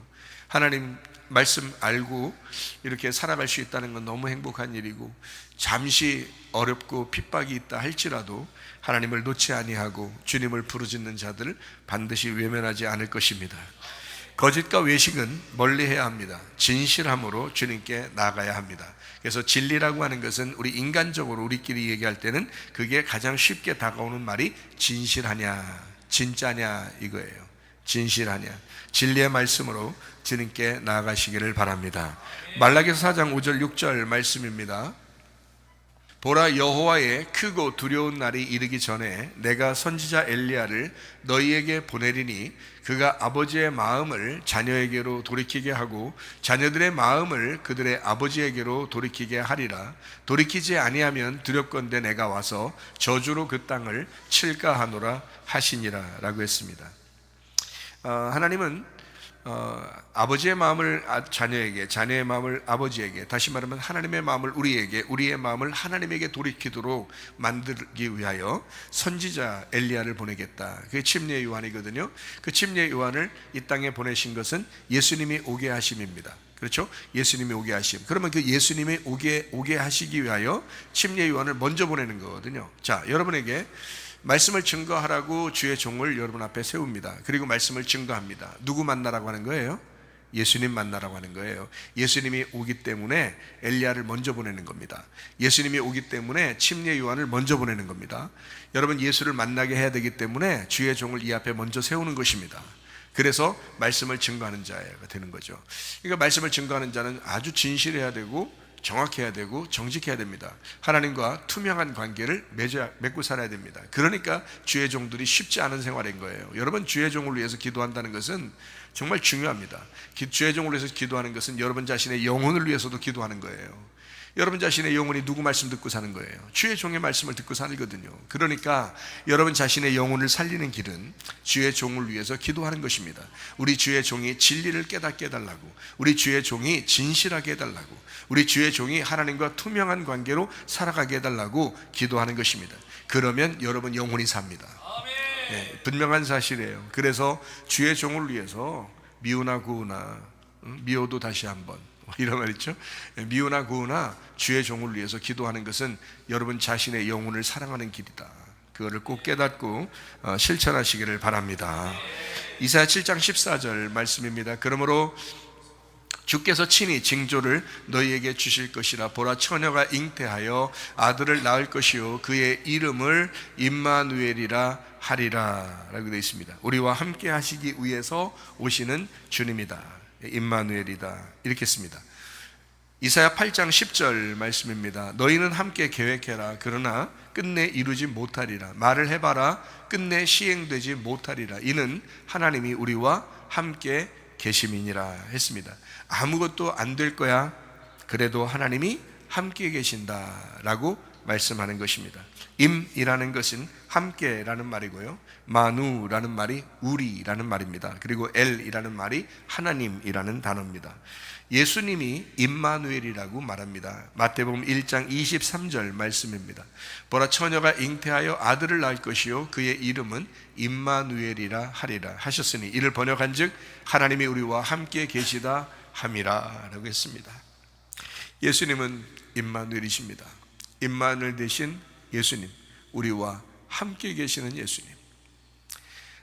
하나님 말씀 알고 이렇게 살아갈 수 있다는 건 너무 행복한 일이고, 잠시 어렵고 핍박이 있다 할지라도 하나님을 놓지 아니하고 주님을 부르짖는 자들을 반드시 외면하지 않을 것입니다. 거짓과 외식은 멀리해야 합니다. 진실함으로 주님께 나아가야 합니다. 그래서 진리라고 하는 것은 우리 인간적으로 우리끼리 얘기할 때는 그게 가장 쉽게 다가오는 말이 진실하냐 진짜냐 이거예요. 진실하냐. 진리의 말씀으로 주님께 나아가시기를 바랍니다. 말라기서 4장 5절 6절 말씀입니다. 보라, 여호와의 크고 두려운 날이 이르기 전에 내가 선지자 엘리야를 너희에게 보내리니 그가 아버지의 마음을 자녀에게로 돌이키게 하고 자녀들의 마음을 그들의 아버지에게로 돌이키게 하리라. 돌이키지 아니하면 두렵건대 내가 와서 저주로 그 땅을 칠까 하노라 하시니라 라고 했습니다. 하나님은 아버지의 마음을 자녀에게, 자녀의 마음을 아버지에게, 다시 말하면 하나님의 마음을 우리에게, 우리의 마음을 하나님에게 돌이키도록 만들기 위하여 선지자 엘리야를 보내겠다. 그게 침례 요한이거든요. 그 침례 요한을 이 땅에 보내신 것은 예수님이 오게 하심입니다. 그렇죠? 예수님이 오게 하심. 그러면 그 예수님이 오게 하시기 위하여 침례 요한을 먼저 보내는 거거든요. 자, 여러분에게 말씀을 증거하라고 주의 종을 여러분 앞에 세웁니다. 그리고 말씀을 증거합니다. 누구 만나라고 하는 거예요? 예수님 만나라고 하는 거예요. 예수님이 오기 때문에 엘리야를 먼저 보내는 겁니다. 예수님이 오기 때문에 침례 요한을 먼저 보내는 겁니다. 여러분, 예수를 만나게 해야 되기 때문에 주의 종을 이 앞에 먼저 세우는 것입니다. 그래서 말씀을 증거하는 자가 되는 거죠. 그러니까 말씀을 증거하는 자는 아주 진실해야 되고 정확해야 되고 정직해야 됩니다. 하나님과 투명한 관계를 맺고 살아야 됩니다. 그러니까 주의 종들이 쉽지 않은 생활인 거예요. 여러분, 주의 종을 위해서 기도한다는 것은 정말 중요합니다. 주의 종을 위해서 기도하는 것은 여러분 자신의 영혼을 위해서도 기도하는 거예요. 여러분 자신의 영혼이 누구 말씀 듣고 사는 거예요? 주의 종의 말씀을 듣고 살거든요. 그러니까 여러분 자신의 영혼을 살리는 길은 주의 종을 위해서 기도하는 것입니다. 우리 주의 종이 진리를 깨닫게 해달라고, 우리 주의 종이 진실하게 해달라고, 우리 주의 종이 하나님과 투명한 관계로 살아가게 해달라고 기도하는 것입니다. 그러면 여러분 영혼이 삽니다. 네, 분명한 사실이에요. 그래서 주의 종을 위해서 미우나 구우나, 미워도 다시 한번, 이런 말 있죠. 미우나 구우나 주의 종을 위해서 기도하는 것은 여러분 자신의 영혼을 사랑하는 길이다. 그거를 꼭 깨닫고 실천하시기를 바랍니다. 이사야 7장 14절 말씀입니다. 그러므로 주께서 친히 징조를 너희에게 주실 것이라. 보라, 처녀가 잉태하여 아들을 낳을 것이요 그의 이름을 임마누엘이라 하리라 라고 되어 있습니다. 우리와 함께 하시기 위해서 오시는 주님이다. 임마누엘이다, 이렇게 씁니다. 이사야 8장 10절 말씀입니다. 너희는 함께 계획해라. 그러나 끝내 이루지 못하리라. 말을 해봐라. 끝내 시행되지 못하리라. 이는 하나님이 우리와 함께 계심이니라 했습니다. 아무것도 안 될 거야. 그래도 하나님이 함께 계신다라고 말씀하는 것입니다. 임이라는 것은 함께라는 말이고요, 마누라는 말이 우리라는 말입니다. 그리고 엘이라는 말이 하나님이라는 단어입니다. 예수님이 임마누엘이라고 말합니다. 마태복음 1장 23절 말씀입니다. 보라, 처녀가 잉태하여 아들을 낳을 것이요 그의 이름은 임마누엘이라 하리라 하셨으니 이를 번역한즉 하나님이 우리와 함께 계시다 함이라 라고 했습니다. 예수님은 임마누엘이십니다. 임마누엘 대신 예수님, 우리와 함께 계시는 예수님.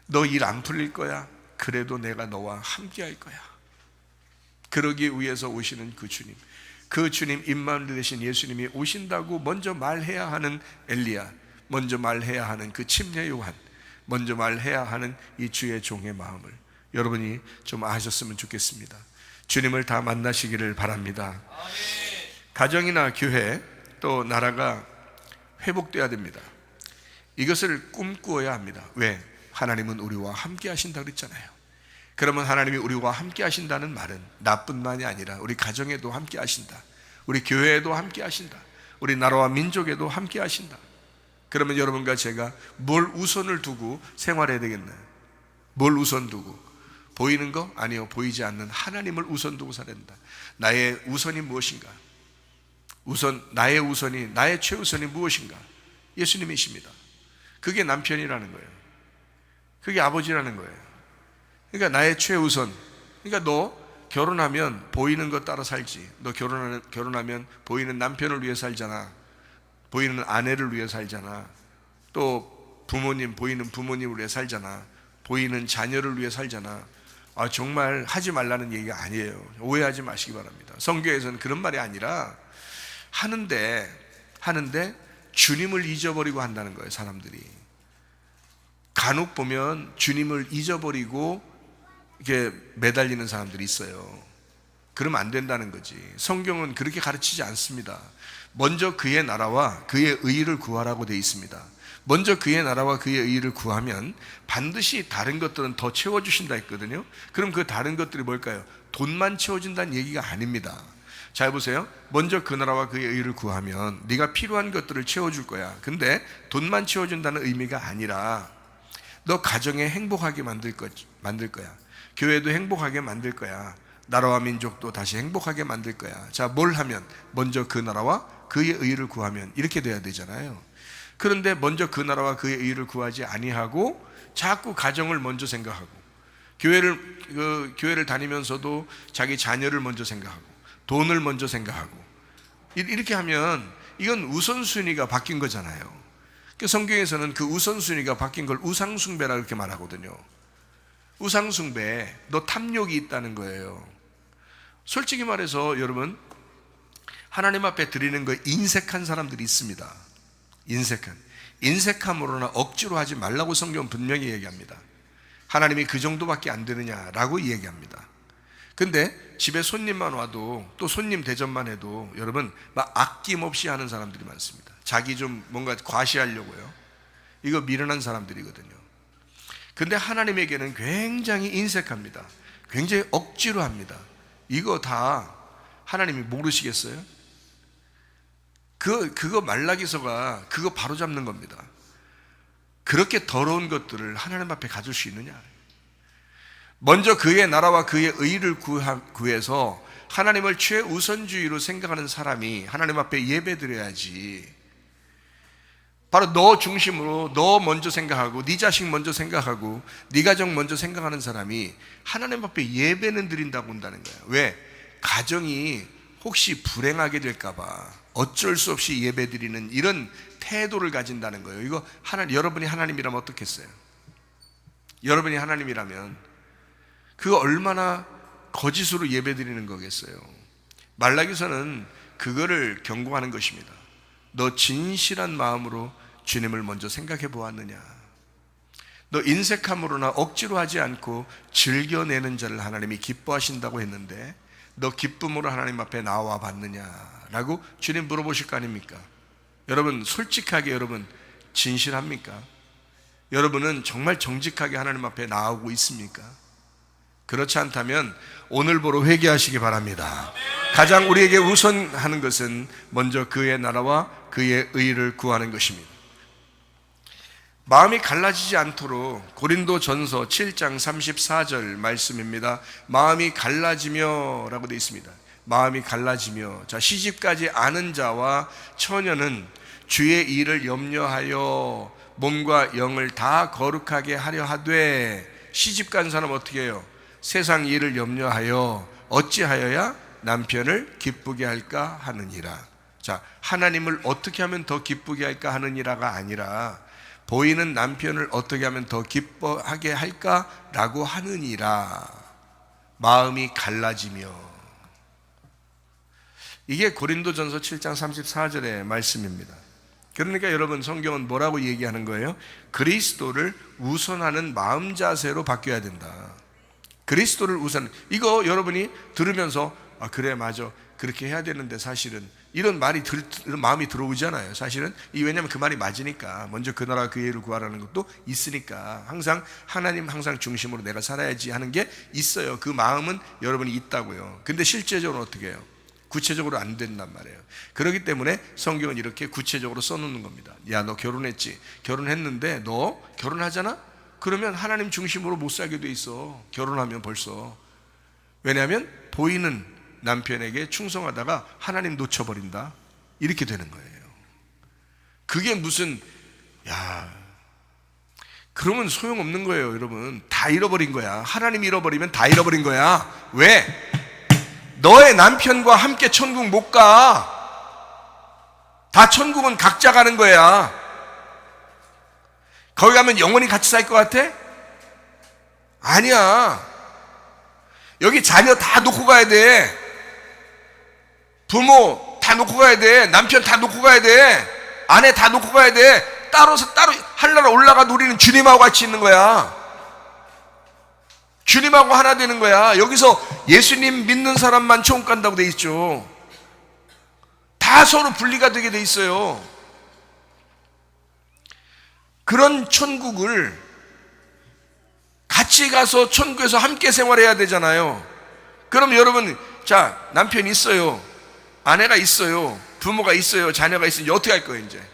너 일 안 풀릴 거야. 그래도 내가 너와 함께 할 거야. 그러기 위해서 오시는 그 주님, 그 주님 임마누엘 되신 예수님이 오신다고 먼저 말해야 하는 엘리야, 먼저 말해야 하는 그 침례 요한, 먼저 말해야 하는 이 주의 종의 마음을 여러분이 좀 아셨으면 좋겠습니다. 주님을 다 만나시기를 바랍니다. 가정이나 교회 또 나라가 회복돼야 됩니다. 이것을 꿈꾸어야 합니다. 왜? 하나님은 우리와 함께 하신다고 그랬잖아요. 그러면 하나님이 우리와 함께 하신다는 말은 나뿐만이 아니라 우리 가정에도 함께 하신다, 우리 교회에도 함께 하신다, 우리 나라와 민족에도 함께 하신다. 그러면 여러분과 제가 뭘 우선을 두고 생활해야 되겠나요? 뭘 우선 두고? 보이는 거? 아니요, 보이지 않는 하나님을 우선 두고 살아야 된다. 나의 우선이 무엇인가? 나의 우선이, 나의 최우선이 무엇인가? 예수님이십니다. 그게 남편이라는 거예요. 그게 아버지라는 거예요. 그러니까 나의 최우선. 그러니까 너 결혼하면 보이는 것 따라 살지. 너 결혼하면 보이는 남편을 위해 살잖아. 보이는 아내를 위해 살잖아. 또 보이는 부모님을 위해 살잖아. 보이는 자녀를 위해 살잖아. 정말 하지 말라는 얘기가 아니에요. 오해하지 마시기 바랍니다. 성경에서는 그런 말이 아니라 하는데 주님을 잊어버리고 한다는 거예요. 사람들이 간혹 보면 주님을 잊어버리고 이렇게 매달리는 사람들이 있어요. 그러면 안 된다는 거지. 성경은 그렇게 가르치지 않습니다. 먼저 그의 나라와 그의 의를 구하라고 되어 있습니다. 먼저 그의 나라와 그의 의를 구하면 반드시 다른 것들은 더 채워주신다 했거든요. 그럼 그 다른 것들이 뭘까요? 돈만 채워준다는 얘기가 아닙니다. 잘 보세요. 먼저 그 나라와 그의 의를 구하면 네가 필요한 것들을 채워줄 거야. 근데 돈만 채워준다는 의미가 아니라 너 가정에 행복하게 만들 거야. 교회도 행복하게 만들 거야. 나라와 민족도 다시 행복하게 만들 거야. 자, 뭘 하면? 먼저 그 나라와 그의 의를 구하면 이렇게 돼야 되잖아요. 그런데 먼저 그 나라와 그의 의를 구하지 아니하고 자꾸 가정을 먼저 생각하고 교회를 다니면서도 자기 자녀를 먼저 생각하고 돈을 먼저 생각하고 이렇게 하면 이건 우선순위가 바뀐 거잖아요. 성경에서는 그 우선순위가 바뀐 걸 우상숭배라 그렇게 말하거든요. 우상숭배, 너 탐욕이 있다는 거예요. 솔직히 말해서 여러분, 하나님 앞에 드리는 거에 인색한 사람들이 있습니다. 인색함으로나 억지로 하지 말라고 성경은 분명히 얘기합니다. 하나님이 그 정도밖에 안 되느냐라고 얘기합니다. 근데 집에 손님만 와도 또 손님 대접만 해도 여러분 막 아낌없이 하는 사람들이 많습니다. 자기 좀 뭔가 과시하려고요. 이거 미련한 사람들이거든요. 근데 하나님에게는 굉장히 인색합니다. 굉장히 억지로 합니다. 이거 다 하나님이 모르시겠어요? 그거 말라기서가 그거 바로 잡는 겁니다. 그렇게 더러운 것들을 하나님 앞에 가질 수 있느냐? 먼저 그의 나라와 그의 의를 구해서 하나님을 최우선주의로 생각하는 사람이 하나님 앞에 예배드려야지. 바로 너 중심으로 너 먼저 생각하고 네 자식 먼저 생각하고 네 가정 먼저 생각하는 사람이 하나님 앞에 예배는 드린다고 한다는 거예요. 왜? 가정이 혹시 불행하게 될까 봐 어쩔 수 없이 예배드리는 이런 태도를 가진다는 거예요. 이거 여러분이 하나님이라면 어떻겠어요? 여러분이 하나님이라면 그거 얼마나 거짓으로 예배드리는 거겠어요. 말라기서는 그거를 경고하는 것입니다. 너 진실한 마음으로 주님을 먼저 생각해 보았느냐? 너 인색함으로나 억지로 하지 않고 즐겨내는 자를 하나님이 기뻐하신다고 했는데 너 기쁨으로 하나님 앞에 나와 봤느냐라고 주님 물어보실 거 아닙니까? 여러분 솔직하게 여러분 진실합니까? 여러분은 정말 정직하게 하나님 앞에 나오고 있습니까? 그렇지 않다면 오늘부로 회개하시기 바랍니다. 가장 우리에게 우선하는 것은 먼저 그의 나라와 그의 의를 구하는 것입니다. 마음이 갈라지지 않도록 고린도전서 7장 34절 말씀입니다. 마음이 갈라지며 라고 되어 있습니다. 마음이 갈라지며. 자, 시집가지 않은 자와 처녀는 주의 일을 염려하여 몸과 영을 다 거룩하게 하려 하되, 시집간 사람 어떻게 해요? 세상 일을 염려하여 어찌하여야 남편을 기쁘게 할까 하느니라. 자, 하나님을 어떻게 하면 더 기쁘게 할까 하느니라가 아니라 보이는 남편을 어떻게 하면 더 기뻐하게 할까라고 하느니라. 마음이 갈라지며. 이게 고린도전서 7장 34절의 말씀입니다. 그러니까 여러분 성경은 뭐라고 얘기하는 거예요? 그리스도를 우선하는 마음 자세로 바뀌어야 된다. 그리스도를 우선. 이거 여러분이 들으면서 아 그래 맞아 그렇게 해야 되는데 사실은 이런 말이 이런 마음이 들어오잖아요. 사실은 왜냐하면 그 말이 맞으니까. 먼저 그 나라 그 의를 구하라는 것도 있으니까. 항상 하나님 항상 중심으로 내가 살아야지 하는 게 있어요. 그 마음은 여러분이 있다고요. 근데 실제적으로 어떻게 해요? 구체적으로 안 된단 말이에요. 그렇기 때문에 성경은 이렇게 구체적으로 써놓는 겁니다. 야, 너 결혼했지? 결혼했는데 너 결혼하잖아? 그러면 하나님 중심으로 못 살게 돼 있어. 결혼하면 벌써. 왜냐하면 보이는 남편에게 충성하다가 하나님 놓쳐버린다. 이렇게 되는 거예요. 그게 무슨 그러면 소용없는 거예요. 여러분 다 잃어버린 거야. 하나님 잃어버리면 다 잃어버린 거야. 왜? 너의 남편과 함께 천국 못 가. 다 천국은 각자 가는 거야. 거기 가면 영원히 같이 살 것 같아? 아니야. 여기 자녀 다 놓고 가야 돼. 부모 다 놓고 가야 돼. 남편 다 놓고 가야 돼. 아내 다 놓고 가야 돼. 따로 하늘나라 올라가 우리는 주님하고 같이 있는 거야. 주님하고 하나 되는 거야. 여기서 예수님 믿는 사람만 천국 간다고 돼 있죠. 다 서로 분리가 되게 돼 있어요. 그런 천국을 같이 가서 천국에서 함께 생활해야 되잖아요. 그럼 여러분, 자, 남편이 있어요, 아내가 있어요, 부모가 있어요, 자녀가 있으면 어떻게 할 거예요? 이제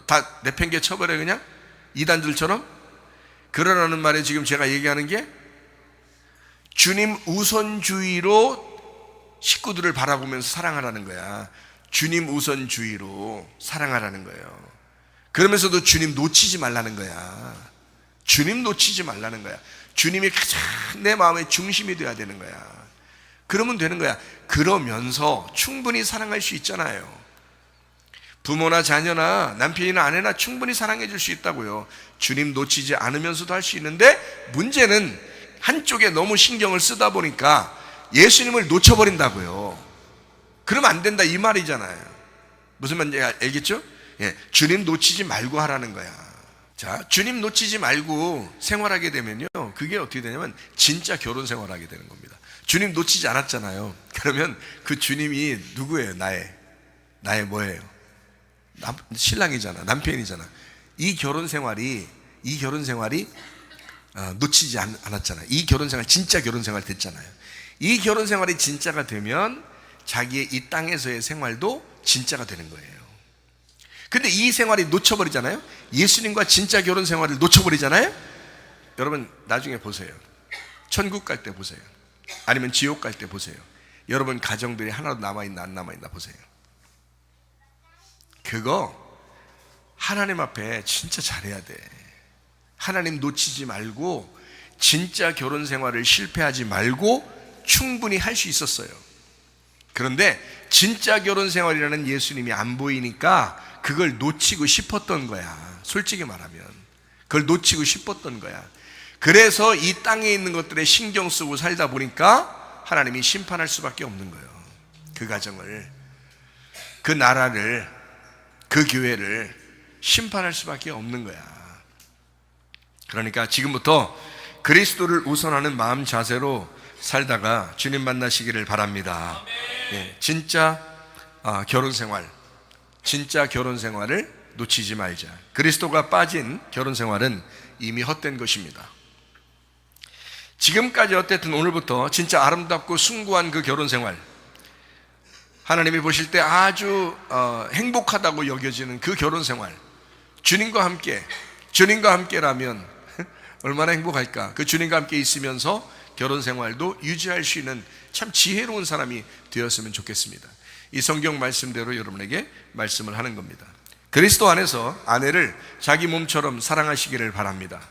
다 내팽개 쳐버려 그냥? 이단들처럼? 그러라는 말에 지금 제가 얘기하는 게 주님 우선주의로 식구들을 바라보면서 사랑하라는 거야. 주님 우선주의로 사랑하라는 거예요. 그러면서도 주님 놓치지 말라는 거야. 주님 놓치지 말라는 거야. 주님이 가장 내 마음의 중심이 돼야 되는 거야. 그러면 되는 거야. 그러면서 충분히 사랑할 수 있잖아요. 부모나 자녀나 남편이나 아내나 충분히 사랑해 줄 수 있다고요. 주님 놓치지 않으면서도 할 수 있는데, 문제는 한쪽에 너무 신경을 쓰다 보니까 예수님을 놓쳐버린다고요. 그러면 안 된다 이 말이잖아요. 무슨 말인지 알겠죠? 예, 주님 놓치지 말고 하라는 거야. 자, 주님 놓치지 말고 생활하게 되면요, 그게 어떻게 되냐면 진짜 결혼 생활하게 되는 겁니다. 주님 놓치지 않았잖아요. 그러면 그 주님이 누구예요? 나의 뭐예요? 신랑이잖아, 남편이잖아. 이 결혼 생활이 놓치지 않았잖아요. 이 결혼 생활 진짜 결혼 생활 됐잖아요. 이 결혼 생활이 진짜가 되면 자기의 이 땅에서의 생활도 진짜가 되는 거예요. 근데 이 생활이 놓쳐버리잖아요. 예수님과 진짜 결혼 생활을 놓쳐버리잖아요. 여러분 나중에 보세요. 천국 갈 때 보세요. 아니면 지옥 갈 때 보세요. 여러분 가정들이 하나도 남아있나 안 남아있나 보세요. 그거 하나님 앞에 진짜 잘해야 돼. 하나님 놓치지 말고 진짜 결혼 생활을 실패하지 말고 충분히 할 수 있었어요. 그런데 진짜 결혼 생활이라는 예수님이 안 보이니까 그걸 놓치고 싶었던 거야. 솔직히 말하면 그걸 놓치고 싶었던 거야. 그래서 이 땅에 있는 것들에 신경 쓰고 살다 보니까 하나님이 심판할 수밖에 없는 거예요. 그 가정을, 그 나라를, 그 교회를 심판할 수밖에 없는 거야. 그러니까 지금부터 그리스도를 우선하는 마음 자세로 살다가 주님 만나시기를 바랍니다. 예, 진짜 결혼 생활, 진짜 결혼 생활을 놓치지 말자. 그리스도가 빠진 결혼 생활은 이미 헛된 것입니다. 지금까지 어쨌든 오늘부터 진짜 아름답고 숭고한 그 결혼 생활, 하나님이 보실 때 아주 행복하다고 여겨지는 그 결혼 생활, 주님과 함께라면 얼마나 행복할까. 그 주님과 함께 있으면서 결혼 생활도 유지할 수 있는 참 지혜로운 사람이 되었으면 좋겠습니다. 이 성경 말씀대로 여러분에게 말씀을 하는 겁니다. 그리스도 안에서 아내를 자기 몸처럼 사랑하시기를 바랍니다.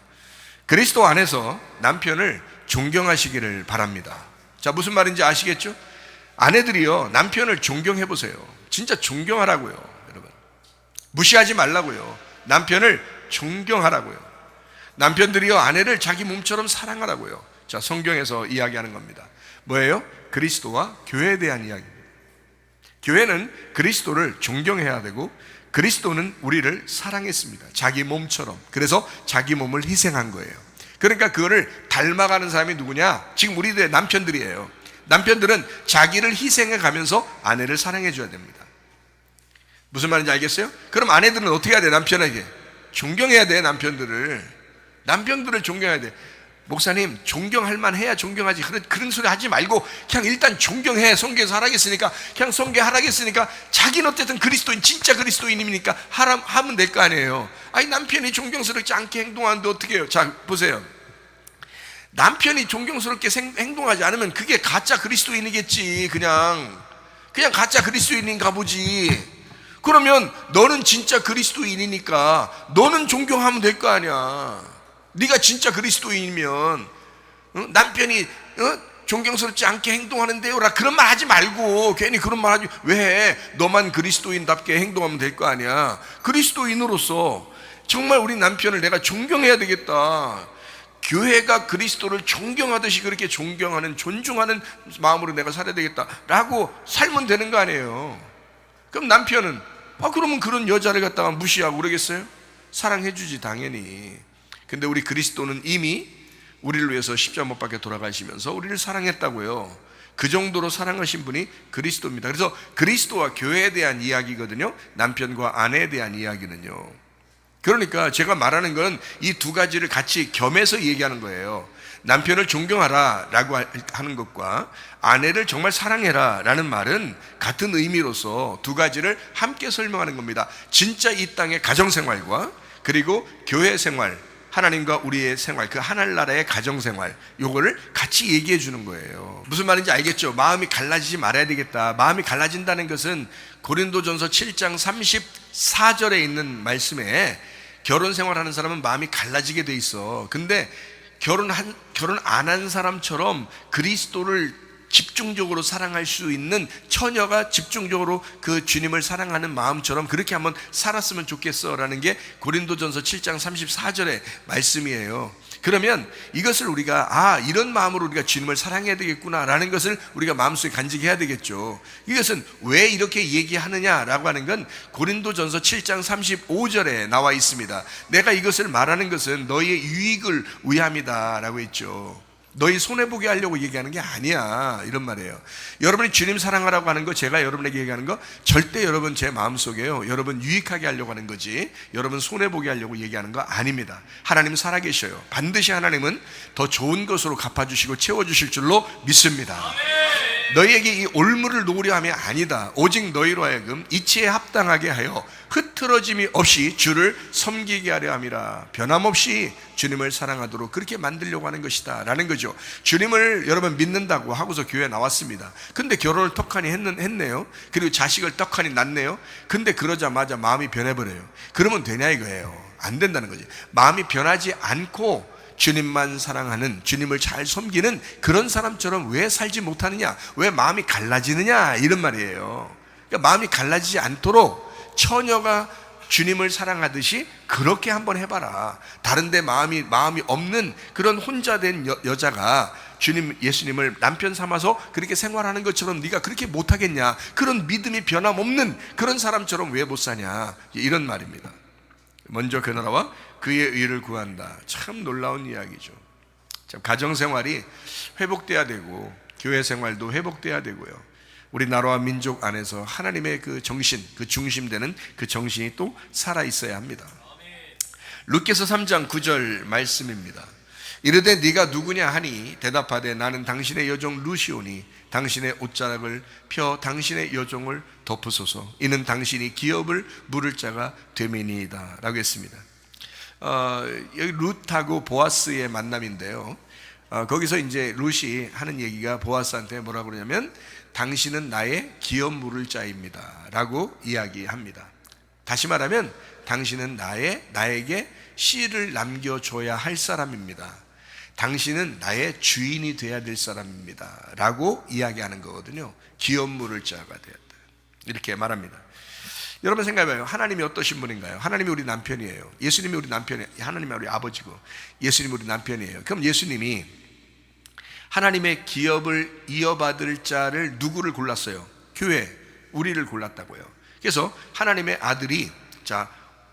그리스도 안에서 남편을 존경하시기를 바랍니다. 자, 무슨 말인지 아시겠죠? 아내들이요, 남편을 존경해 보세요. 진짜 존경하라고요. 여러분, 무시하지 말라고요. 남편을 존경하라고요. 남편들이요, 아내를 자기 몸처럼 사랑하라고요. 자, 성경에서 이야기하는 겁니다. 뭐예요? 그리스도와 교회에 대한 이야기입니다. 교회는 그리스도를 존경해야 되고 그리스도는 우리를 사랑했습니다. 자기 몸처럼. 그래서 자기 몸을 희생한 거예요. 그러니까 그거를 닮아가는 사람이 누구냐? 지금 우리들의 남편들이에요. 남편들은 자기를 희생해 가면서 아내를 사랑해 줘야 됩니다. 무슨 말인지 알겠어요? 그럼 아내들은 어떻게 해야 돼? 남편에게 존경해야 돼. 남편들을 존경해야 돼. 목사님, 존경할 만해야 존경하지. 그런 소리 하지 말고 그냥 일단 존경해. 성교에서 하라겠으니까 그냥 성교하라겠으니까 자기는 어쨌든 그리스도인, 진짜 그리스도인이니까 하면 될 거 아니에요. 아니, 남편이 존경스럽지 않게 행동하는데 어떻게 해요? 자, 보세요. 남편이 존경스럽게 행동하지 않으면 그게 가짜 그리스도인이겠지. 그냥 가짜 그리스도인인가 보지. 그러면 너는 진짜 그리스도인이니까 너는 존경하면 될 거 아니야. 네가 진짜 그리스도인이면 남편이 존경스럽지 않게 행동하는데요라 그런 말 하지 말고, 괜히 그런 말 하지 왜 해? 너만 그리스도인답게 행동하면 될 거 아니야. 그리스도인으로서 정말 우리 남편을 내가 존경해야 되겠다. 교회가 그리스도를 존경하듯이 그렇게 존경하는, 존중하는 마음으로 내가 살아야 되겠다라고 살면 되는 거 아니에요. 그럼 남편은 그러면 그런 여자를 갖다가 무시하고 그러겠어요? 사랑해 주지 당연히. 근데 우리 그리스도는 이미 우리를 위해서 십자가 못 박혀 돌아가시면서 우리를 사랑했다고요. 그 정도로 사랑하신 분이 그리스도입니다. 그래서 그리스도와 교회에 대한 이야기거든요. 남편과 아내에 대한 이야기는요. 그러니까 제가 말하는 건 이 두 가지를 같이 겸해서 얘기하는 거예요. 남편을 존경하라 라고 하는 것과 아내를 정말 사랑해라 라는 말은 같은 의미로서 두 가지를 함께 설명하는 겁니다. 진짜 이 땅의 가정생활과 그리고 교회생활, 하나님과 우리의 생활, 그 하늘나라의 가정생활, 요거를 같이 얘기해 주는 거예요. 무슨 말인지 알겠죠? 마음이 갈라지지 말아야 되겠다. 마음이 갈라진다는 것은 고린도전서 7장 34절에 있는 말씀에 결혼 생활하는 사람은 마음이 갈라지게 돼 있어. 근데 결혼 안 한 사람처럼 그리스도를 집중적으로 사랑할 수 있는 처녀가 집중적으로 그 주님을 사랑하는 마음처럼 그렇게 한번 살았으면 좋겠어 라는 게 고린도전서 7장 34절의 말씀이에요. 그러면 이것을 우리가 이런 마음으로 우리가 주님을 사랑해야 되겠구나 라는 것을 우리가 마음속에 간직해야 되겠죠. 이것은 왜 이렇게 얘기하느냐라고 하는 건 고린도전서 7장 35절에 나와 있습니다. 내가 이것을 말하는 것은 너희의 유익을 위함이다 라고 했죠. 너희 손해보게 하려고 얘기하는 게 아니야 이런 말이에요. 여러분이 주님 사랑하라고 하는 거, 제가 여러분에게 얘기하는 거 절대 여러분 제 마음속에요, 여러분 유익하게 하려고 하는 거지 여러분 손해보게 하려고 얘기하는 거 아닙니다. 하나님은 살아계셔요. 반드시 하나님은 더 좋은 것으로 갚아주시고 채워주실 줄로 믿습니다. 너희에게 이 올무를 놓으려 함이 아니다. 오직 너희로 하여금 이치에 합당하게 하여 흐트러짐이 없이 주를 섬기게 하려 함이라. 변함없이 주님을 사랑하도록 그렇게 만들려고 하는 것이다 라는 거죠. 주님을 여러분 믿는다고 하고서 교회에 나왔습니다. 근데 결혼을 떡하니 했네요. 그리고 자식을 떡하니 낳네요. 근데 그러자마자 마음이 변해버려요. 그러면 되냐 이거예요. 안 된다는 거지. 마음이 변하지 않고 주님만 사랑하는, 주님을 잘 섬기는 그런 사람처럼 왜 살지 못하느냐, 왜 마음이 갈라지느냐 이런 말이에요. 그러니까 마음이 갈라지지 않도록 처녀가 주님을 사랑하듯이 그렇게 한번 해봐라. 다른데 마음이 없는 그런 혼자 된 여자가 예수님을 남편 삼아서 그렇게 생활하는 것처럼 네가 그렇게 못하겠냐, 그런 믿음이 변함없는 그런 사람처럼 왜 못 사냐, 이런 말입니다. 먼저 그 나라와 그의 의를 구한다. 참 놀라운 이야기죠. 참 가정생활이 회복돼야 되고 교회 생활도 회복돼야 되고요. 우리 나라와 민족 안에서 하나님의 그 정신, 그 중심되는 그 정신이 또 살아있어야 합니다. 룻기서 3장 9절 말씀입니다. 이르되 네가 누구냐 하니 대답하되 나는 당신의 여종 루시오니 당신의 옷자락을 펴 당신의 여종을 덮으소서. 이는 당신이 기업을 물을 자가 됨이니이다 라고 했습니다. 여기 룻하고 보아스의 만남인데요. 거기서 이제 룻이 하는 얘기가 보아스한테 뭐라고 그러냐면 당신은 나의 기업 물을 자입니다 라고 이야기합니다. 다시 말하면 당신은 나에게 씨를 남겨줘야 할 사람입니다. 당신은 나의 주인이 돼야 될 사람입니다 라고 이야기하는 거거든요. 기업 물을 자가 되었다 이렇게 말합니다. 여러분 생각해봐요. 하나님이 어떠신 분인가요? 하나님이 우리 남편이에요. 예수님이 우리 남편이에요. 하나님이 우리 아버지고 예수님이 우리 남편이에요. 그럼 예수님이 하나님의 기업을 이어받을 자를 누구를 골랐어요? 교회, 우리를 골랐다고요. 그래서 하나님의 아들이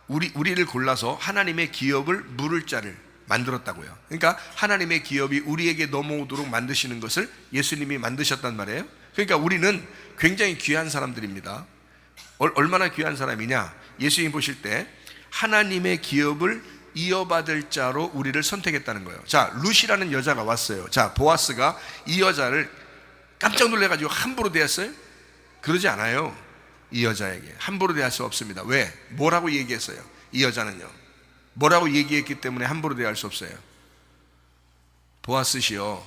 우리를 골라서 하나님의 기업을 물을 자를 만들었다고요. 그러니까 하나님의 기업이 우리에게 넘어오도록 만드시는 것을 예수님이 만드셨단 말이에요. 그러니까 우리는 굉장히 귀한 사람들입니다. 얼마나 귀한 사람이냐? 예수님 보실 때 하나님의 기업을 이어받을 자로 우리를 선택했다는 거예요. 자, 룻이라는 여자가 왔어요. 자, 보아스가 이 여자를 깜짝 놀래가지고 함부로 대했어요? 그러지 않아요. 이 여자에게 함부로 대할 수 없습니다. 왜? 뭐라고 얘기했어요? 이 여자는요, 뭐라고 얘기했기 때문에 함부로 대할 수 없어요. 보아스요,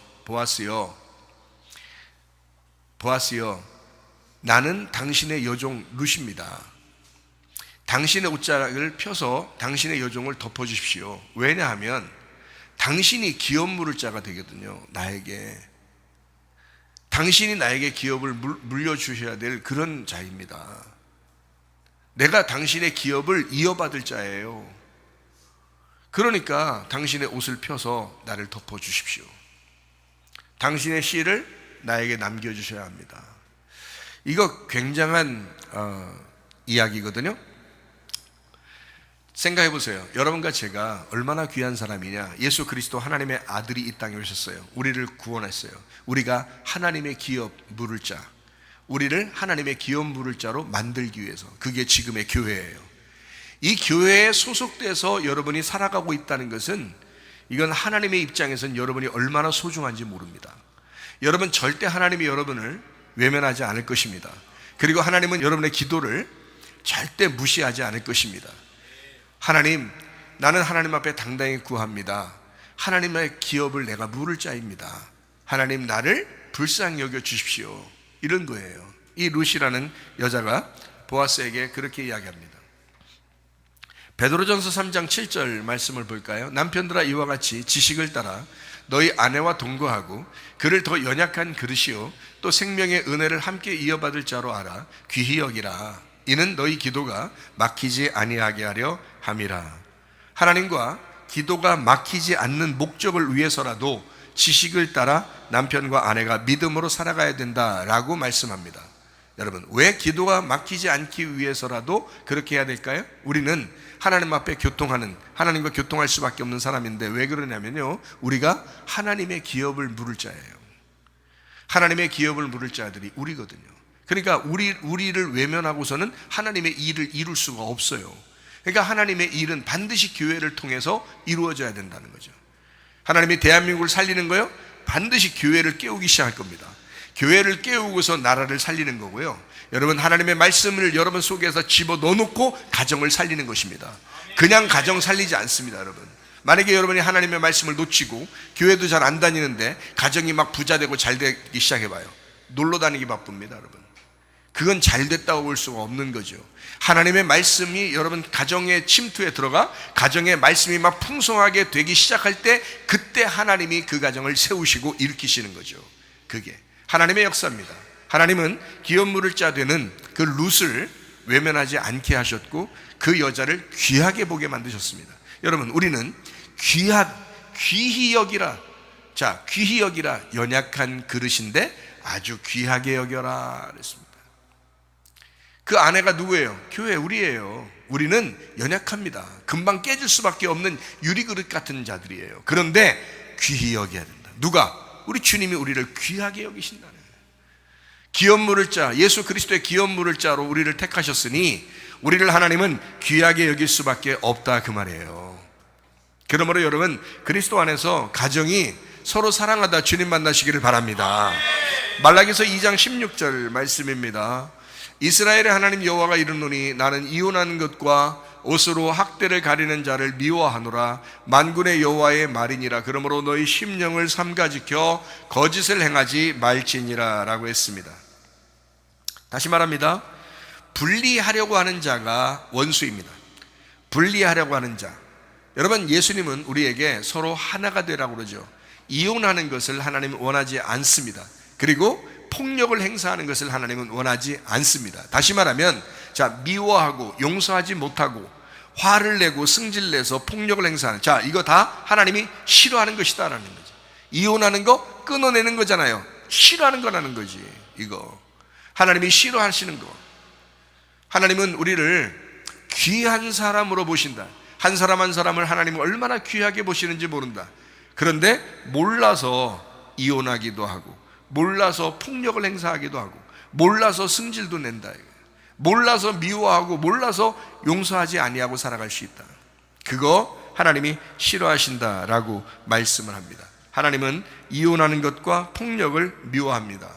나는 당신의 여종 룻입니다. 당신의 옷자락을 펴서 당신의 여종을 덮어주십시오. 왜냐하면 당신이 기업 물을 자가 되거든요. 당신이 나에게 기업을 물려주셔야 될 그런 자입니다. 내가 당신의 기업을 이어받을 자예요. 그러니까 당신의 옷을 펴서 나를 덮어주십시오. 당신의 씨를 나에게 남겨주셔야 합니다. 이거 굉장한 이야기거든요. 생각해 보세요. 여러분과 제가 얼마나 귀한 사람이냐. 예수 그리스도 하나님의 아들이 이 땅에 오셨어요. 우리를 구원했어요. 우리가 하나님의 기업 물을 자, 우리를 하나님의 기업 물을 자로 만들기 위해서, 그게 지금의 교회예요. 이 교회에 소속돼서 여러분이 살아가고 있다는 것은, 이건 하나님의 입장에서는 여러분이 얼마나 소중한지 모릅니다. 여러분 절대 하나님이 여러분을 외면하지 않을 것입니다. 그리고 하나님은 여러분의 기도를 절대 무시하지 않을 것입니다. 하나님, 나는 하나님 앞에 당당히 구합니다. 하나님의 기업을 내가 물을 자입니다. 하나님, 나를 불쌍히 여겨 주십시오. 이런 거예요. 이 룻이라는 여자가 보아스에게 그렇게 이야기합니다. 베드로전서 3장 7절 말씀을 볼까요? 남편들아, 이와 같이 지식을 따라 너희 아내와 동거하고 그를 더 연약한 그릇이요 또 생명의 은혜를 함께 이어받을 자로 알아 귀히 여기라. 이는 너희 기도가 막히지 아니하게 하려 함이라. 하나님과 기도가 막히지 않는 목적을 위해서라도 지식을 따라 남편과 아내가 믿음으로 살아가야 된다라고 말씀합니다. 여러분, 왜 기도가 막히지 않기 위해서라도 그렇게 해야 될까요? 우리는 하나님 앞에 교통하는, 하나님과 교통할 수밖에 없는 사람인데 왜 그러냐면요, 우리가 하나님의 기업을 물을 자예요. 하나님의 기업을 물을 자들이 우리거든요. 그러니까 우리를 외면하고서는 하나님의 일을 이룰 수가 없어요. 그러니까 하나님의 일은 반드시 교회를 통해서 이루어져야 된다는 거죠. 하나님이 대한민국을 살리는 거요, 반드시 교회를 깨우기 시작할 겁니다. 교회를 깨우고서 나라를 살리는 거고요. 여러분, 하나님의 말씀을 여러분 속에서 집어 넣어놓고 가정을 살리는 것입니다. 그냥 가정 살리지 않습니다, 여러분. 만약에 여러분이 하나님의 말씀을 놓치고 교회도 잘 안 다니는데 가정이 막 부자되고 잘 되기 시작해봐요. 놀러 다니기 바쁩니다, 여러분. 그건 잘 됐다고 볼 수가 없는 거죠. 하나님의 말씀이 여러분 가정의 침투에 들어가 가정의 말씀이 막 풍성하게 되기 시작할 때, 그때 하나님이 그 가정을 세우시고 일으키시는 거죠. 그게 하나님의 역사입니다. 하나님은 기업 물을 자 되는 그 룻을 외면하지 않게 하셨고 그 여자를 귀하게 보게 만드셨습니다. 여러분, 우리는 귀히 여기라. 자, 귀히 여기라. 연약한 그릇인데 아주 귀하게 여겨라 그랬습니다. 그 아내가 누구예요? 교회, 우리예요. 우리는 연약합니다. 금방 깨질 수밖에 없는 유리그릇 같은 자들이에요. 그런데 귀히 여겨야 된다. 누가? 우리 주님이 우리를 귀하게 여기신다는 거예요. 기업 물을 자, 예수 그리스도의 기업 물을 자로 우리를 택하셨으니 우리를 하나님은 귀하게 여길 수밖에 없다, 그 말이에요. 그러므로 여러분, 그리스도 안에서 가정이 서로 사랑하다 주님 만나시기를 바랍니다. 말라기서 2장 16절 말씀입니다. 이스라엘의 하나님 여호와가 이르노니 나는 이혼하는 것과 옷으로 학대를 가리는 자를 미워하노라. 만군의 여호와의 말이니라. 그러므로 너희 심령을 삼가지켜 거짓을 행하지 말지니라 라고 했습니다. 다시 말합니다. 분리하려고 하는 자가 원수입니다. 분리하려고 하는 자. 여러분, 예수님은 우리에게 서로 하나가 되라고 그러죠. 이혼하는 것을 하나님은 원하지 않습니다. 그리고 폭력을 행사하는 것을 하나님은 원하지 않습니다. 다시 말하면, 자, 미워하고 용서하지 못하고 화를 내고 승질내서 폭력을 행사하는, 자, 이거 다 하나님이 싫어하는 것이다 라는 거죠. 이혼하는 거 끊어내는 거잖아요. 싫어하는 거라는 거지. 이거 하나님이 싫어하시는 거. 하나님은 우리를 귀한 사람으로 보신다. 한 사람 한 사람을 하나님은 얼마나 귀하게 보시는지 모른다. 그런데 몰라서 이혼하기도 하고, 몰라서 폭력을 행사하기도 하고, 몰라서 승질도 낸다. 몰라서 미워하고 몰라서 용서하지 아니하고 살아갈 수 있다. 그거 하나님이 싫어하신다라고 말씀을 합니다. 하나님은 이혼하는 것과 폭력을 미워합니다.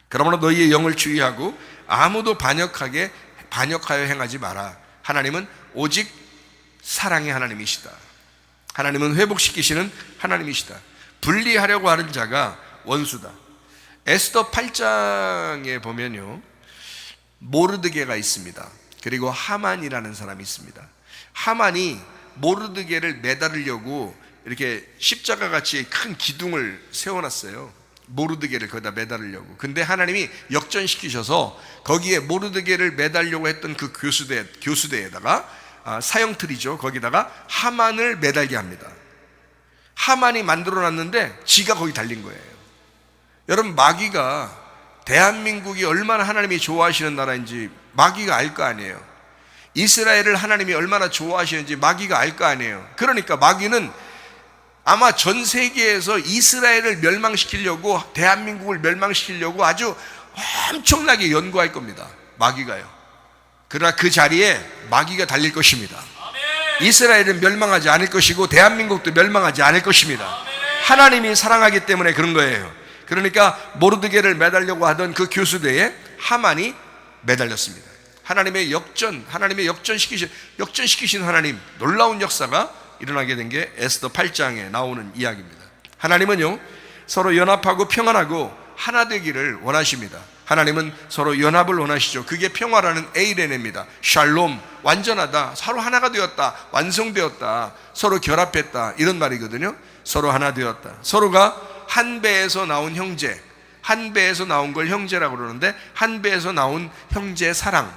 그러므로 너희의 영을 주의하고 아무도 반역하여 행하지 마라. 하나님은 오직 사랑의 하나님이시다. 하나님은 회복시키시는 하나님이시다. 분리하려고 하는 자가 원수다. 에스더 8장에 보면요, 모르드게가 있습니다. 그리고 하만이라는 사람이 있습니다. 하만이 모르드게를 매달으려고 이렇게 십자가 같이 큰 기둥을 세워놨어요. 모르드게를 거기다 매달으려고. 근데 하나님이 역전시키셔서 거기에 모르드게를 매달려고 했던 그 교수대에다가 사형틀이죠. 거기다가 하만을 매달게 합니다. 하만이 만들어놨는데 지가 거기 달린 거예요. 여러분, 마귀가 대한민국이 얼마나 하나님이 좋아하시는 나라인지 마귀가 알 거 아니에요. 이스라엘을 하나님이 얼마나 좋아하시는지 마귀가 알 거 아니에요. 그러니까 마귀는 아마 전 세계에서 이스라엘을 멸망시키려고, 대한민국을 멸망시키려고 아주 엄청나게 연구할 겁니다. 마귀가요. 그러나 그 자리에 마귀가 달릴 것입니다. 이스라엘은 멸망하지 않을 것이고 대한민국도 멸망하지 않을 것입니다. 하나님이 사랑하기 때문에 그런 거예요. 그러니까 모르드게를 매달려고 하던 그 교수대에 하만이 매달렸습니다. 하나님의 역전시키신 하나님, 놀라운 역사가 일어나게 된 게 에스더 8장에 나오는 이야기입니다. 하나님은요, 서로 연합하고 평안하고 하나 되기를 원하십니다. 하나님은 서로 연합을 원하시죠. 그게 평화라는 에이레네입니다. 샬롬, 완전하다, 서로 하나가 되었다, 완성되었다, 서로 결합했다, 이런 말이거든요. 서로 하나 되었다. 서로가 한 배에서 나온 형제, 한 배에서 나온 걸 형제라고 그러는데, 한 배에서 나온 형제 사랑,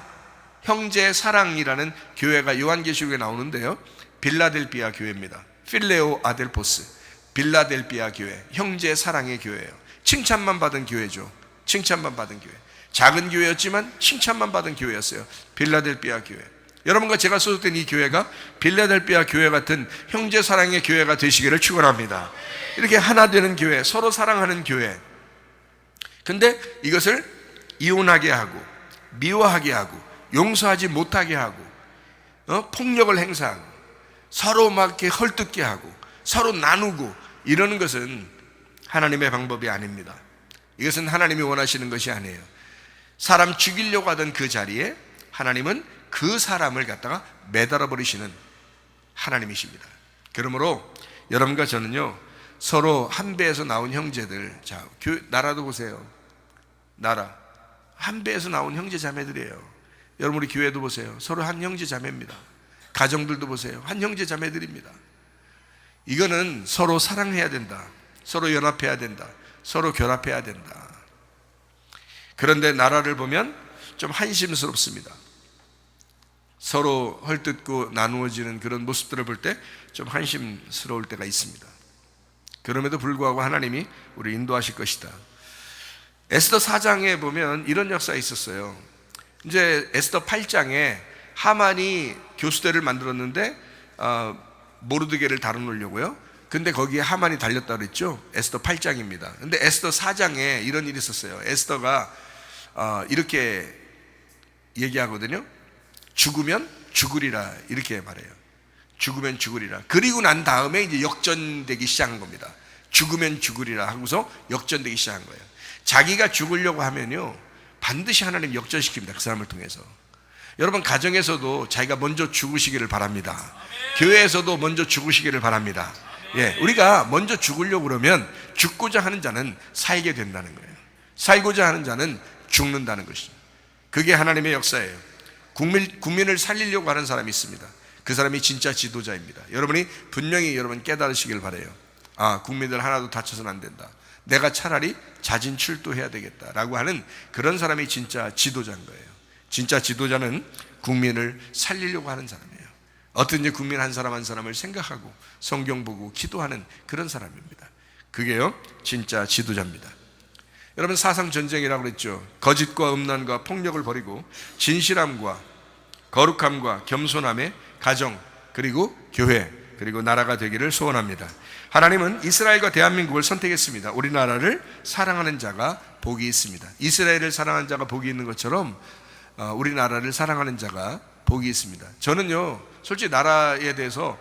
형제 사랑이라는 교회가 요한계시록에 나오는데요, 빌라델비아 교회입니다. 필레오 아델포스, 빌라델비아 교회, 형제 사랑의 교회예요. 칭찬만 받은 교회죠. 칭찬만 받은 교회. 작은 교회였지만 칭찬만 받은 교회였어요. 빌라델비아 교회. 여러분과 제가 소속된 이 교회가 빌라델비아 교회 같은 형제 사랑의 교회가 되시기를 축원합니다. 이렇게 하나 되는 교회, 서로 사랑하는 교회. 근데 이것을 이혼하게 하고, 미워하게 하고, 용서하지 못하게 하고, 폭력을 행사하고, 서로 막 이렇게 헐뜯게 하고, 서로 나누고, 이러는 것은 하나님의 방법이 아닙니다. 이것은 하나님이 원하시는 것이 아니에요. 사람 죽이려고 하던 그 자리에 하나님은 그 사람을 갖다가 매달아 버리시는 하나님이십니다. 그러므로 여러분과 저는요, 서로 한 배에서 나온 형제들, 자, 나라도 보세요. 나라 한 배에서 나온 형제 자매들이에요. 여러분, 우리 교회도 보세요. 서로 한 형제 자매입니다. 가정들도 보세요. 한 형제 자매들입니다. 이거는 서로 사랑해야 된다, 서로 연합해야 된다, 서로 결합해야 된다. 그런데 나라를 보면 좀 한심스럽습니다. 서로 헐뜯고 나누어지는 그런 모습들을 볼 때 좀 한심스러울 때가 있습니다. 그럼에도 불구하고 하나님이 우리 인도하실 것이다. 에스더 4장에 보면 이런 역사가 있었어요. 이제 에스더 8장에 하만이 교수대를 만들었는데 모르드게를 다루려고요. 근데 거기에 하만이 달렸다고 그랬죠. 에스더 8장입니다. 근데 에스더 4장에 이런 일이 있었어요. 에스더가 이렇게 얘기하거든요. 죽으면 죽으리라, 이렇게 말해요. 죽으면 죽으리라. 그리고 난 다음에 이제 역전되기 시작한 겁니다. 죽으면 죽으리라 하고서 역전되기 시작한 거예요. 자기가 죽으려고 하면요, 반드시 하나님 역전시킵니다. 그 사람을 통해서. 여러분, 가정에서도 자기가 먼저 죽으시기를 바랍니다. 교회에서도 먼저 죽으시기를 바랍니다. 예, 우리가 먼저 죽으려고 그러면 죽고자 하는 자는 살게 된다는 거예요. 살고자 하는 자는 죽는다는 것이죠. 그게 하나님의 역사예요. 국민을 살리려고 하는 사람이 있습니다. 그 사람이 진짜 지도자입니다. 여러분이 분명히 여러분 깨달으시길 바라요. 국민들 하나도 다쳐서는 안 된다, 내가 차라리 자진 출두해야 되겠다라고 하는 그런 사람이 진짜 지도자인 거예요. 진짜 지도자는 국민을 살리려고 하는 사람이에요. 어떤지 국민 한 사람 한 사람을 생각하고 성경 보고 기도하는 그런 사람입니다. 그게요, 진짜 지도자입니다. 여러분, 사상 전쟁이라고 그랬죠. 거짓과 음란과 폭력을 버리고 진실함과 거룩함과 겸손함의 가정, 그리고 교회, 그리고 나라가 되기를 소원합니다. 하나님은 이스라엘과 대한민국을 선택했습니다. 우리나라를 사랑하는 자가 복이 있습니다. 이스라엘을 사랑하는 자가 복이 있는 것처럼 우리나라를 사랑하는 자가 복이 있습니다. 저는요, 솔직히 나라에 대해서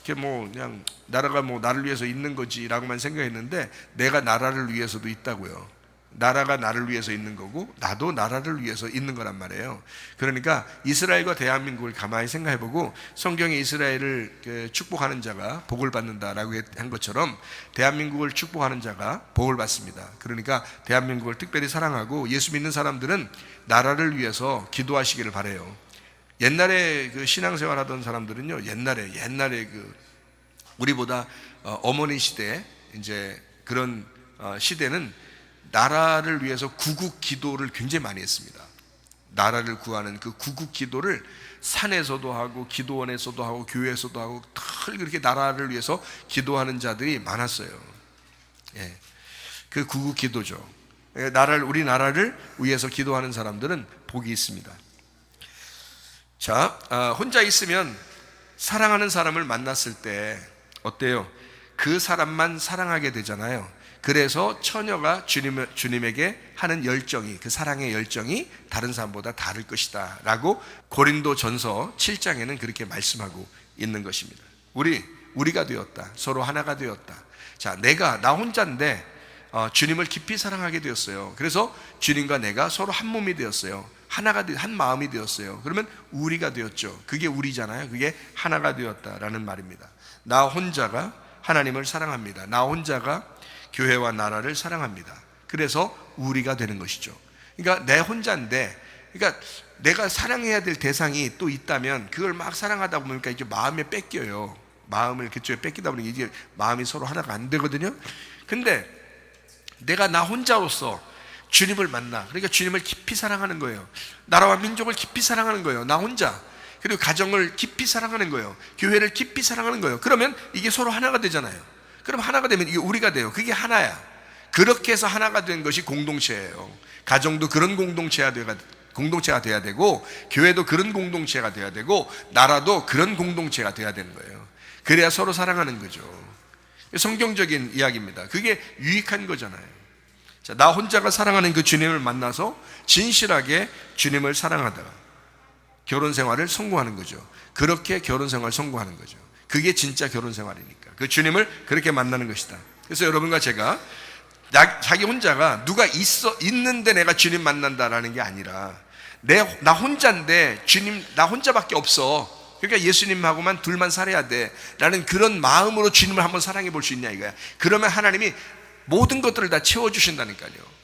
이렇게 그냥 나라가 나를 위해서 있는 거지라고만 생각했는데, 내가 나라를 위해서도 있다고요. 나라가 나를 위해서 있는 거고 나도 나라를 위해서 있는 거란 말이에요. 그러니까 이스라엘과 대한민국을 가만히 생각해보고, 성경에 이스라엘을 축복하는 자가 복을 받는다라고 한 것처럼 대한민국을 축복하는 자가 복을 받습니다. 그러니까 대한민국을 특별히 사랑하고 예수 믿는 사람들은 나라를 위해서 기도하시기를 바라요. 옛날에 그 신앙생활 하던 사람들은요, 옛날에 우리보다 어머니 시대, 이제 그런 시대는 나라를 위해서 구국 기도를 굉장히 많이 했습니다. 나라를 구하는 그 구국 기도를 산에서도 하고 기도원에서도 하고 교회에서도 하고 늘 그렇게 나라를 위해서 기도하는 자들이 많았어요. 예, 그 구국 기도죠. 우리 나라를 위해서 기도하는 사람들은 복이 있습니다. 자, 혼자 있으면 사랑하는 사람을 만났을 때 어때요? 그 사람만 사랑하게 되잖아요. 그래서 처녀가 주님에게 하는 열정이, 그 사랑의 열정이 다른 사람보다 다를 것이다 라고 고린도전서 7장에는 그렇게 말씀하고 있는 것입니다. 우리가 되었다. 서로 하나가 되었다. 자, 나 혼자인데 주님을 깊이 사랑하게 되었어요. 그래서 주님과 내가 서로 한 몸이 되었어요. 한 마음이 되었어요. 그러면 우리가 되었죠. 그게 우리잖아요. 그게 하나가 되었다라는 말입니다. 나 혼자가 하나님을 사랑합니다. 나 혼자가 교회와 나라를 사랑합니다. 그래서 우리가 되는 것이죠. 그러니까 내 혼자인데, 그러니까 내가 사랑해야 될 대상이 또 있다면 그걸 막 사랑하다 보니까 이제 마음에 뺏겨요. 마음을 그쪽에 뺏기다 보니 이제 마음이 서로 하나가 안 되거든요. 근데 내가 나 혼자로서 주님을 만나, 그러니까 주님을 깊이 사랑하는 거예요. 나라와 민족을 깊이 사랑하는 거예요. 나 혼자. 그리고 가정을 깊이 사랑하는 거예요. 교회를 깊이 사랑하는 거예요. 그러면 이게 서로 하나가 되잖아요. 그럼 하나가 되면 이게 우리가 돼요. 그게 하나야. 그렇게 해서 하나가 된 것이 공동체예요. 가정도 그런 공동체가 돼야 되고, 교회도 그런 공동체가 돼야 되고, 나라도 그런 공동체가 돼야 되는 거예요. 그래야 서로 사랑하는 거죠. 성경적인 이야기입니다. 그게 유익한 거잖아요. 자, 나 혼자가 사랑하는 그 주님을 만나서 진실하게 주님을 사랑하다가 결혼 생활을 성공하는 거죠. 그렇게 결혼 생활 성공하는 거죠. 그게 진짜 결혼 생활이니까. 그 주님을 그렇게 만나는 것이다. 그래서 여러분과 제가 자기 혼자가 누가 있는데 내가 주님 만난다라는 게 아니라 나 혼자인데 주님, 나 혼자밖에 없어. 그러니까 예수님하고만 둘만 살아야 돼 라는 그런 마음으로 주님을 한번 사랑해 볼 수 있냐 이거야. 그러면 하나님이 모든 것들을 다 채워주신다니까요.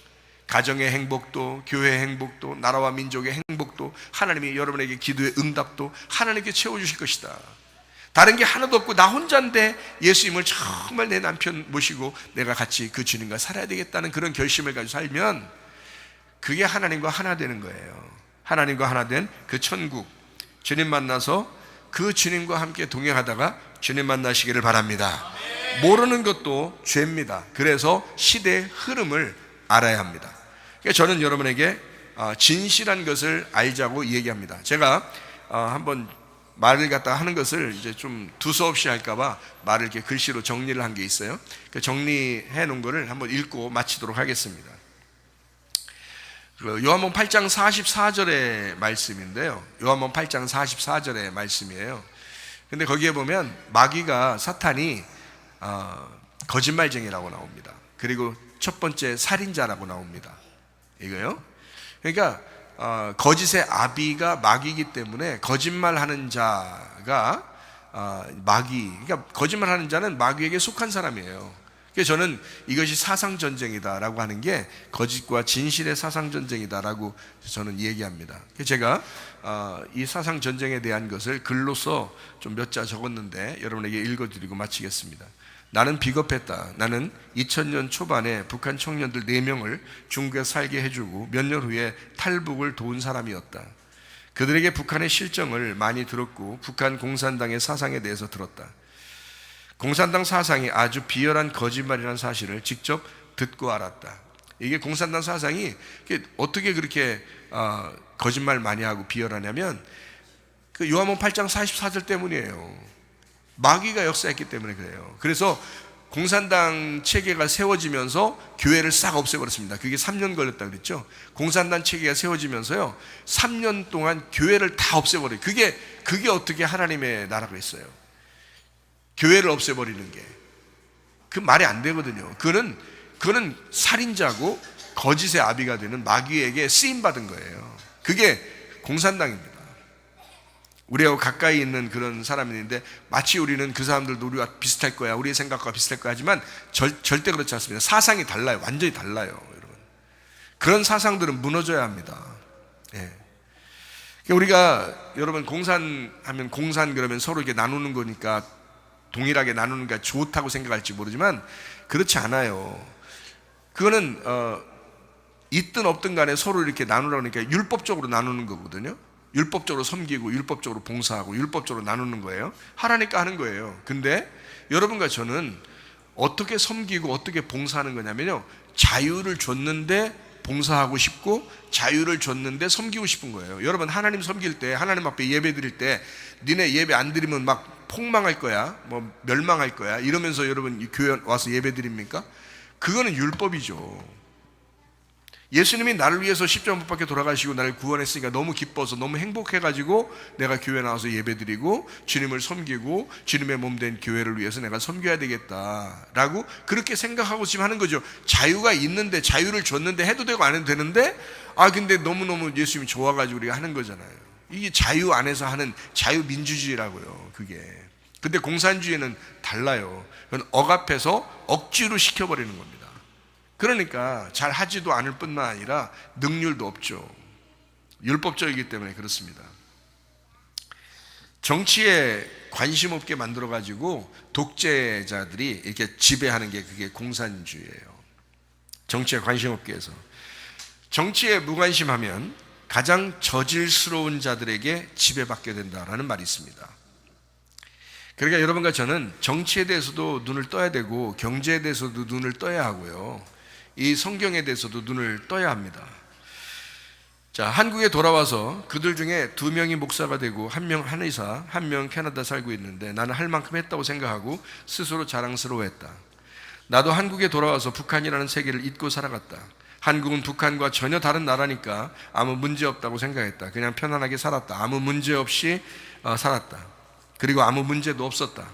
가정의 행복도, 교회의 행복도, 나라와 민족의 행복도, 하나님이 여러분에게 기도의 응답도 하나님께 채워주실 것이다. 다른 게 하나도 없고 나 혼자인데 예수님을 정말 내 남편 모시고 내가 같이 그 주님과 살아야 되겠다는 그런 결심을 가지고 살면 그게 하나님과 하나 되는 거예요. 하나님과 하나 된 그 천국, 주님 만나서 그 주님과 함께 동행하다가 주님 만나시기를 바랍니다. 모르는 것도 죄입니다. 그래서 시대의 흐름을 알아야 합니다. 그러니까 저는 여러분에게 진실한 것을 알자고 얘기합니다. 제가 한번 말을 갖다 하는 것을 이제 좀 두서없이 할까봐 말을 이렇게 글씨로 정리를 한 게 있어요. 그 정리해 놓은 거를 한번 읽고 마치도록 하겠습니다. 요한복음 8장 44절의 말씀인데요. 요한복음 8장 44절의 말씀이에요. 근데 거기에 보면 마귀가, 사탄이 거짓말쟁이라고 나옵니다. 그리고 첫 번째 살인자라고 나옵니다. 이거요. 그러니까 거짓의 아비가 마귀이기 때문에 거짓말하는 자가 그러니까 거짓말하는 자는 마귀에게 속한 사람이에요. 그래서 저는 이것이 사상전쟁이다라고 하는 게 거짓과 진실의 사상전쟁이다라고 저는 얘기합니다. 그래서 제가 이 사상전쟁에 대한 것을 글로써 좀 몇 자 적었는데 여러분에게 읽어드리고 마치겠습니다. 나는 비겁했다. 나는 2000년 초반에 북한 청년들 4명을 중국에 살게 해주고 몇 년 후에 탈북을 도운 사람이었다. 그들에게 북한의 실정을 많이 들었고 북한 공산당의 사상에 대해서 들었다. 공산당 사상이 아주 비열한 거짓말이라는 사실을 직접 듣고 알았다. 이게 공산당 사상이 어떻게 그렇게 거짓말 많이 하고 비열하냐면 그 요한복음 8장 44절 때문이에요. 마귀가 역사했기 때문에 그래요. 그래서 공산당 체계가 세워지면서 교회를 싹 없애버렸습니다. 그게 3년 걸렸다 그랬죠. 공산당 체계가 세워지면서요 3년 동안 교회를 다 없애버려요. 그게 어떻게 하나님의 나라가 있어요. 교회를 없애버리는 게 그 말이 안 되거든요. 그는 살인자고 거짓의 아비가 되는 마귀에게 쓰임받은 거예요. 그게 공산당입니다. 우리하고 가까이 있는 그런 사람이 있는데 마치 우리는 그 사람들도 우리와 비슷할 거야, 우리의 생각과 비슷할 거야 하지만 절대 그렇지 않습니다. 사상이 달라요. 완전히 달라요. 여러분, 그런 사상들은 무너져야 합니다. 예. 우리가 여러분 공산하면 공산 그러면 서로 이렇게 나누는 거니까 동일하게 나누는 게 좋다고 생각할지 모르지만 그렇지 않아요. 그거는 있든 없든 간에 서로 이렇게 나누라고 하니까 율법적으로 나누는 거거든요. 율법적으로 섬기고 율법적으로 봉사하고 율법적으로 나누는 거예요. 하라니까 하는 거예요. 근데 여러분과 저는 어떻게 섬기고 어떻게 봉사하는 거냐면요, 자유를 줬는데 봉사하고 싶고 자유를 줬는데 섬기고 싶은 거예요. 여러분, 하나님 섬길 때, 하나님 앞에 예배 드릴 때 니네 예배 안 드리면 막 폭망할 거야, 뭐 멸망할 거야 이러면서 여러분 이 교회 와서 예배 드립니까? 그거는 율법이죠. 예수님이 나를 위해서 십자가 못 박혀 돌아가시고 나를 구원했으니까 너무 기뻐서 너무 행복해가지고 내가 교회 나와서 예배드리고 주님을 섬기고 주님의 몸 된 교회를 위해서 내가 섬겨야 되겠다라고 그렇게 생각하고 지금 하는 거죠. 자유가 있는데, 자유를 줬는데 해도 되고 안 해도 되는데, 근데 너무너무 예수님이 좋아가지고 우리가 하는 거잖아요. 이게 자유 안에서 하는 자유민주주의라고요, 그게. 근데 공산주의는 달라요. 그건 억압해서 억지로 시켜버리는 겁니다. 그러니까 잘 하지도 않을 뿐만 아니라 능률도 없죠. 율법적이기 때문에 그렇습니다. 정치에 관심 없게 만들어가지고 독재자들이 이렇게 지배하는 게 그게 공산주의예요. 정치에 관심 없게 해서. 정치에 무관심하면 가장 저질스러운 자들에게 지배받게 된다라는 말이 있습니다. 그러니까 여러분과 저는 정치에 대해서도 눈을 떠야 되고 경제에 대해서도 눈을 떠야 하고요, 이 성경에 대해서도 눈을 떠야 합니다. 자, 한국에 돌아와서 그들 중에 2명이 목사가 되고 1명 한의사, 1명 캐나다 살고 있는데 나는 할 만큼 했다고 생각하고 스스로 자랑스러워했다. 나도 한국에 돌아와서 북한이라는 세계를 잊고 살아갔다. 한국은 북한과 전혀 다른 나라니까 아무 문제 없다고 생각했다. 그냥 편안하게 살았다. 아무 문제 없이 살았다. 그리고 아무 문제도 없었다.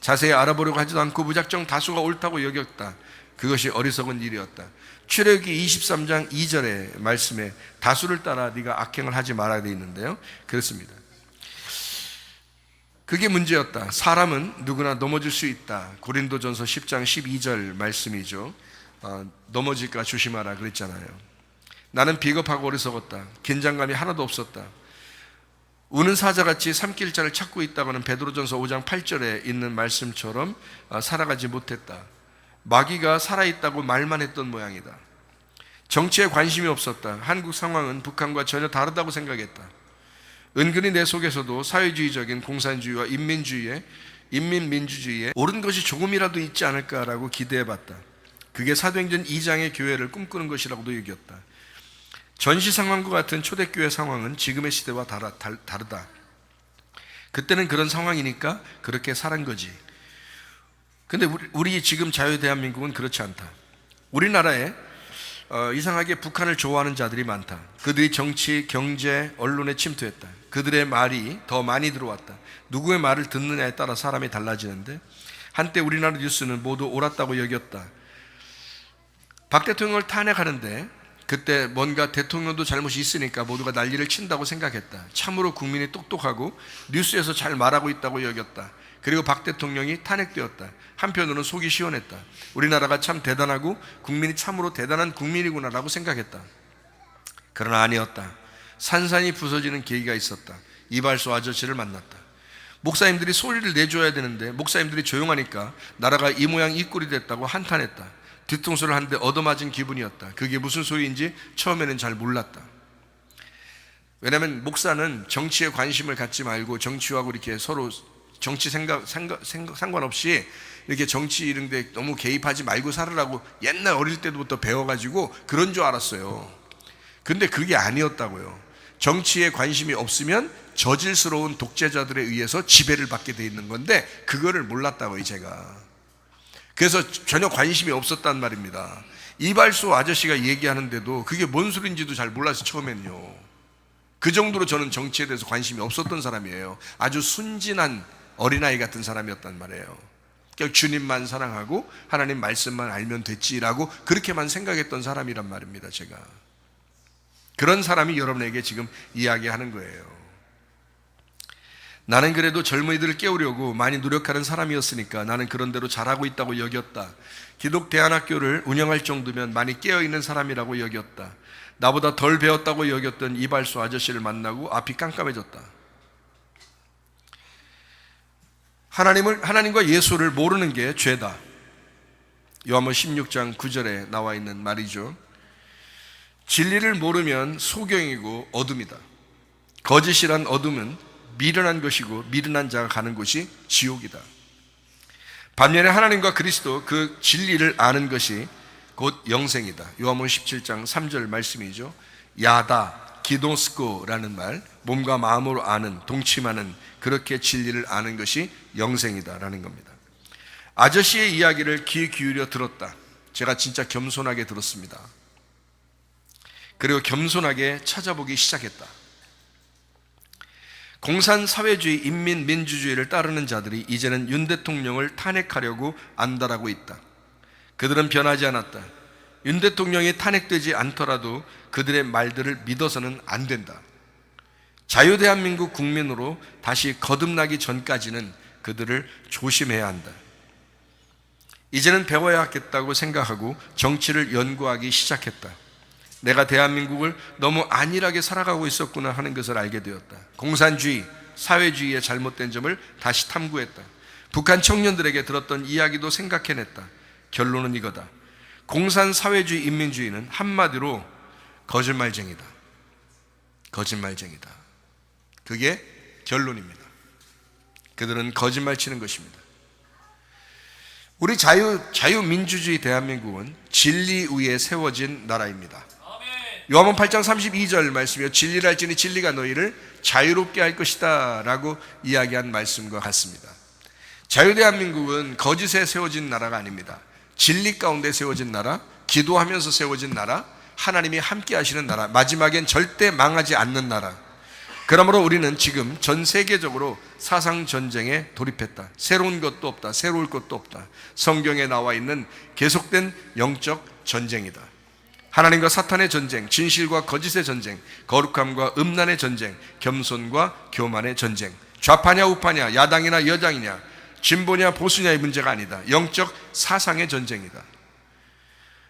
자세히 알아보려고 하지도 않고 무작정 다수가 옳다고 여겼다. 그것이 어리석은 일이었다. 출애굽기 23장 2절의 말씀에 다수를 따라 네가 악행을 하지 말아야 되어 있는데요, 그렇습니다. 그게 문제였다. 사람은 누구나 넘어질 수 있다. 고린도전서 10장 12절 말씀이죠. 넘어질까 조심하라 그랬잖아요. 나는 비겁하고 어리석었다. 긴장감이 하나도 없었다. 우는 사자같이 삼킬 자를 찾고 있다고는 베드로전서 5장 8절에 있는 말씀처럼 살아가지 못했다. 마귀가 살아있다고 말만 했던 모양이다. 정치에 관심이 없었다. 한국 상황은 북한과 전혀 다르다고 생각했다. 은근히 내 속에서도 사회주의적인 공산주의와 인민민주주의에 옳은 것이 조금이라도 있지 않을까라고 기대해봤다. 그게 사도행전 2장의 교회를 꿈꾸는 것이라고도 여겼다. 전시 상황과 같은 초대교회 상황은 지금의 시대와 다르다. 그때는 그런 상황이니까 그렇게 살은 거지. 근데 우리 지금 자유 대한민국은 그렇지 않다. 우리나라에 이상하게 북한을 좋아하는 자들이 많다. 그들이 정치, 경제, 언론에 침투했다. 그들의 말이 더 많이 들어왔다. 누구의 말을 듣느냐에 따라 사람이 달라지는데, 한때 우리나라 뉴스는 모두 옳았다고 여겼다. 박 대통령을 탄핵하는데 그때 뭔가 대통령도 잘못이 있으니까 모두가 난리를 친다고 생각했다. 참으로 국민이 똑똑하고 뉴스에서 잘 말하고 있다고 여겼다. 그리고 박 대통령이 탄핵되었다. 한편으로는 속이 시원했다. 우리나라가 참 대단하고 국민이 참으로 대단한 국민이구나라고 생각했다. 그러나 아니었다. 산산이 부서지는 계기가 있었다. 이발소 아저씨를 만났다. 목사님들이 소리를 내줘야 되는데 목사님들이 조용하니까 나라가 이 모양 이 꼴이 됐다고 한탄했다. 뒤통수를 한 대 얻어맞은 기분이었다. 그게 무슨 소리인지 처음에는 잘 몰랐다. 왜냐하면 목사는 정치에 관심을 갖지 말고 정치하고 이렇게 서로 정치 상관없이 이렇게 정치 이런 데 너무 개입하지 말고 살으라고 옛날 어릴 때부터 배워가지고 그런 줄 알았어요. 근데 그게 아니었다고요. 정치에 관심이 없으면 저질스러운 독재자들에 의해서 지배를 받게 돼 있는 건데 그거를 몰랐다고요, 제가. 그래서 전혀 관심이 없었단 말입니다. 이발소 아저씨가 얘기하는데도 그게 뭔 소리인지도 잘 몰라서 처음에는요. 그 정도로 저는 정치에 대해서 관심이 없었던 사람이에요. 아주 순진한 어린아이 같은 사람이었단 말이에요. 그러니까 주님만 사랑하고 하나님 말씀만 알면 됐지라고 그렇게만 생각했던 사람이란 말입니다, 제가. 그런 사람이 여러분에게 지금 이야기하는 거예요. 나는 그래도 젊은이들을 깨우려고 많이 노력하는 사람이었으니까 나는 그런 대로 잘하고 있다고 여겼다. 기독대안학교를 운영할 정도면 많이 깨어있는 사람이라고 여겼다. 나보다 덜 배웠다고 여겼던 이발소 아저씨를 만나고 앞이 깜깜해졌다. 하나님과 예수를 모르는 게 죄다. 요한복음 16장 9절에 나와 있는 말이죠. 진리를 모르면 소경이고 어둠이다. 거짓이란 어둠은 미련한 것이고 미련한 자가 가는 곳이 지옥이다. 반면에 하나님과 그리스도 그 진리를 아는 것이 곧 영생이다. 요한복음 17장 3절 말씀이죠. 야다 기도스코라는 말, 몸과 마음으로 아는, 동침하는, 그렇게 진리를 아는 것이 영생이다라는 겁니다. 아저씨의 이야기를 귀 기울여 들었다. 제가 진짜 겸손하게 들었습니다. 그리고 겸손하게 찾아보기 시작했다. 공산사회주의, 인민민주주의를 따르는 자들이 이제는 윤 대통령을 탄핵하려고 안달하고 있다. 그들은 변하지 않았다. 윤 대통령이 탄핵되지 않더라도 그들의 말들을 믿어서는 안 된다. 자유대한민국 국민으로 다시 거듭나기 전까지는 그들을 조심해야 한다. 이제는 배워야겠다고 생각하고 정치를 연구하기 시작했다. 내가 대한민국을 너무 안일하게 살아가고 있었구나 하는 것을 알게 되었다. 공산주의, 사회주의의 잘못된 점을 다시 탐구했다. 북한 청년들에게 들었던 이야기도 생각해냈다. 결론은 이거다. 공산사회주의, 인민주의는 한마디로 거짓말쟁이다. 거짓말쟁이다. 그게 결론입니다. 그들은 거짓말 치는 것입니다. 우리 자유민주주의 대한민국은 진리 위에 세워진 나라입니다. 요한복음 8장 32절 말씀이요, 진리를 알지니 진리가 너희를 자유롭게 할 것이다 라고 이야기한 말씀과 같습니다. 자유대한민국은 거짓에 세워진 나라가 아닙니다. 진리 가운데 세워진 나라, 기도하면서 세워진 나라, 하나님이 함께 하시는 나라, 마지막엔 절대 망하지 않는 나라. 그러므로 우리는 지금 전 세계적으로 사상 전쟁에 돌입했다. 새로운 것도 없다. 새로울 것도 없다. 성경에 나와 있는 계속된 영적 전쟁이다. 하나님과 사탄의 전쟁, 진실과 거짓의 전쟁, 거룩함과 음란의 전쟁, 겸손과 교만의 전쟁. 좌파냐 우파냐, 야당이나 여당이냐, 진보냐 보수냐의 문제가 아니다. 영적 사상의 전쟁이다.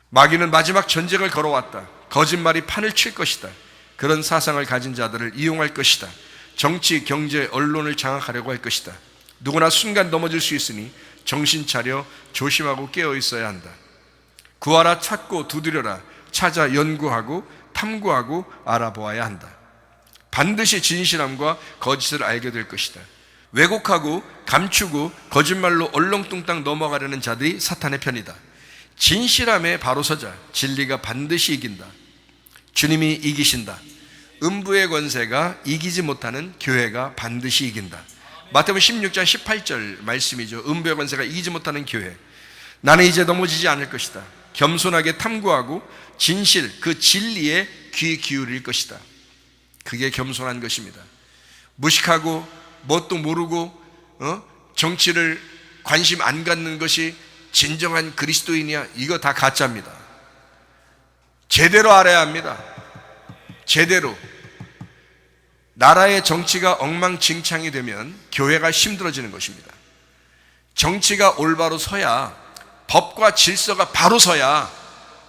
마귀는 마지막 전쟁을 걸어왔다. 거짓말이 판을 칠 것이다. 그런 사상을 가진 자들을 이용할 것이다. 정치, 경제, 언론을 장악하려고 할 것이다. 누구나 순간 넘어질 수 있으니 정신 차려 조심하고 깨어 있어야 한다. 구하라, 찾고 두드려라. 찾아 연구하고 탐구하고 알아보아야 한다. 반드시 진실함과 거짓을 알게 될 것이다. 왜곡하고 감추고 거짓말로 얼렁뚱땅 넘어가려는 자들이 사탄의 편이다. 진실함에 바로 서자. 진리가 반드시 이긴다. 주님이 이기신다. 음부의 권세가 이기지 못하는 교회가 반드시 이긴다. 마태복음 16장 18절 말씀이죠. 음부의 권세가 이기지 못하는 교회. 나는 이제 넘어지지 않을 것이다. 겸손하게 탐구하고 진실, 그 진리에 귀 기울일 것이다. 그게 겸손한 것입니다. 무식하고 뭣도 모르고 정치를 관심 안 갖는 것이 진정한 그리스도인이야? 이거 다 가짜입니다. 제대로 알아야 합니다. 제대로. 나라의 정치가 엉망진창이 되면 교회가 힘들어지는 것입니다. 정치가 올바로 서야, 법과 질서가 바로 서야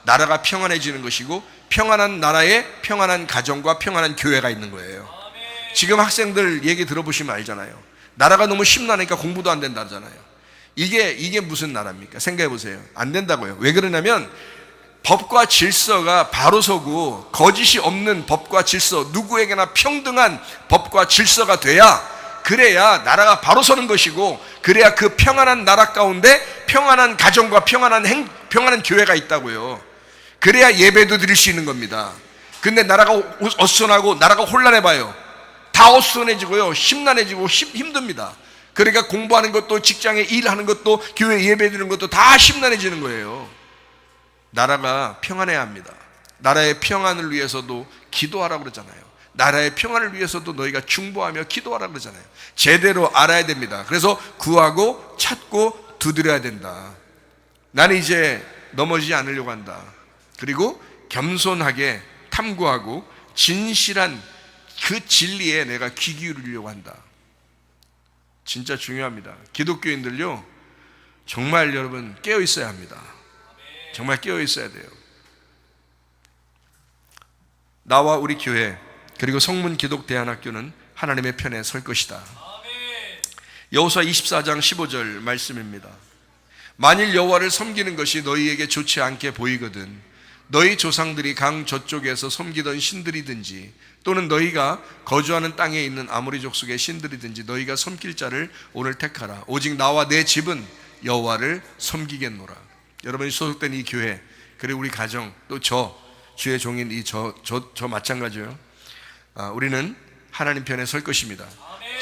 나라가 평안해지는 것이고, 평안한 나라에 평안한 가정과 평안한 교회가 있는 거예요. 지금 학생들 얘기 들어보시면 알잖아요. 나라가 너무 심란하니까 공부도 안 된다잖아요. 이게 무슨 나라입니까? 생각해 보세요. 안 된다고요. 왜 그러냐면 법과 질서가 바로 서고 거짓이 없는 법과 질서, 누구에게나 평등한 법과 질서가 돼야, 그래야 나라가 바로 서는 것이고, 그래야 그 평안한 나라 가운데 평안한 가정과 평안한 교회가 있다고요. 그래야 예배도 드릴 수 있는 겁니다. 근데 나라가 어수선하고 나라가 혼란해봐요. 다 어수선해지고요, 심란해지고 힘듭니다. 그러니까 공부하는 것도, 직장에 일하는 것도, 교회 예배 드리는 것도 다 심란해지는 거예요. 나라가 평안해야 합니다. 나라의 평안을 위해서도 기도하라고 그러잖아요. 나라의 평안을 위해서도 너희가 중보하며 기도하라고 그러잖아요. 제대로 알아야 됩니다. 그래서 구하고 찾고 두드려야 된다. 나는 이제 넘어지지 않으려고 한다. 그리고 겸손하게 탐구하고 진실한 그 진리에 내가 귀 기울이려고 한다. 진짜 중요합니다. 기독교인들요, 정말 여러분 깨어 있어야 합니다. 정말 깨어 있어야 돼요. 나와 우리 교회, 그리고 성문기독대안학교는 하나님의 편에 설 것이다. 여호수아 24장 15절 말씀입니다. 만일 여호와를 섬기는 것이 너희에게 좋지 않게 보이거든 너희 조상들이 강 저쪽에서 섬기던 신들이든지, 또는 너희가 거주하는 땅에 있는 아모리 족속의 신들이든지 너희가 섬길 자를 오늘 택하라. 오직 나와 내 집은 여호와를 섬기겠노라. 여러분이 소속된 이 교회, 그리고 우리 가정, 또 주의 종인 저 마찬가지예요. 우리는 하나님 편에 설 것입니다.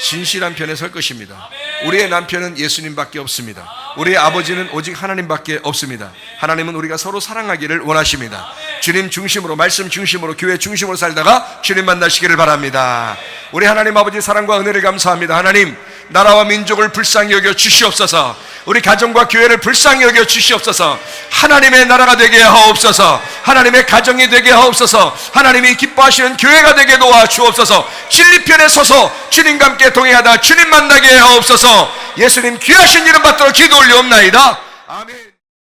진실한 편에 설 것입니다. 우리의 남편은 예수님밖에 없습니다. 우리의 아버지는 오직 하나님밖에 없습니다. 하나님은 우리가 서로 사랑하기를 원하십니다. 주님 중심으로, 말씀 중심으로, 교회 중심으로 살다가 주님 만나시기를 바랍니다. 우리 하나님 아버지 사랑과 은혜를 감사합니다. 하나님, 나라와 민족을 불쌍히 여겨 주시옵소서. 우리 가정과 교회를 불쌍히 여겨 주시옵소서. 하나님의 나라가 되게 하옵소서. 하나님의 가정이 되게 하옵소서. 하나님이 기뻐하시는 교회가 되게 도와주옵소서. 진리편에 서서 주님과 함께 동행하다 주님 만나게 하옵소서. 예수님 귀하신 이름 받들어 기도 올리옵나이다. 아멘.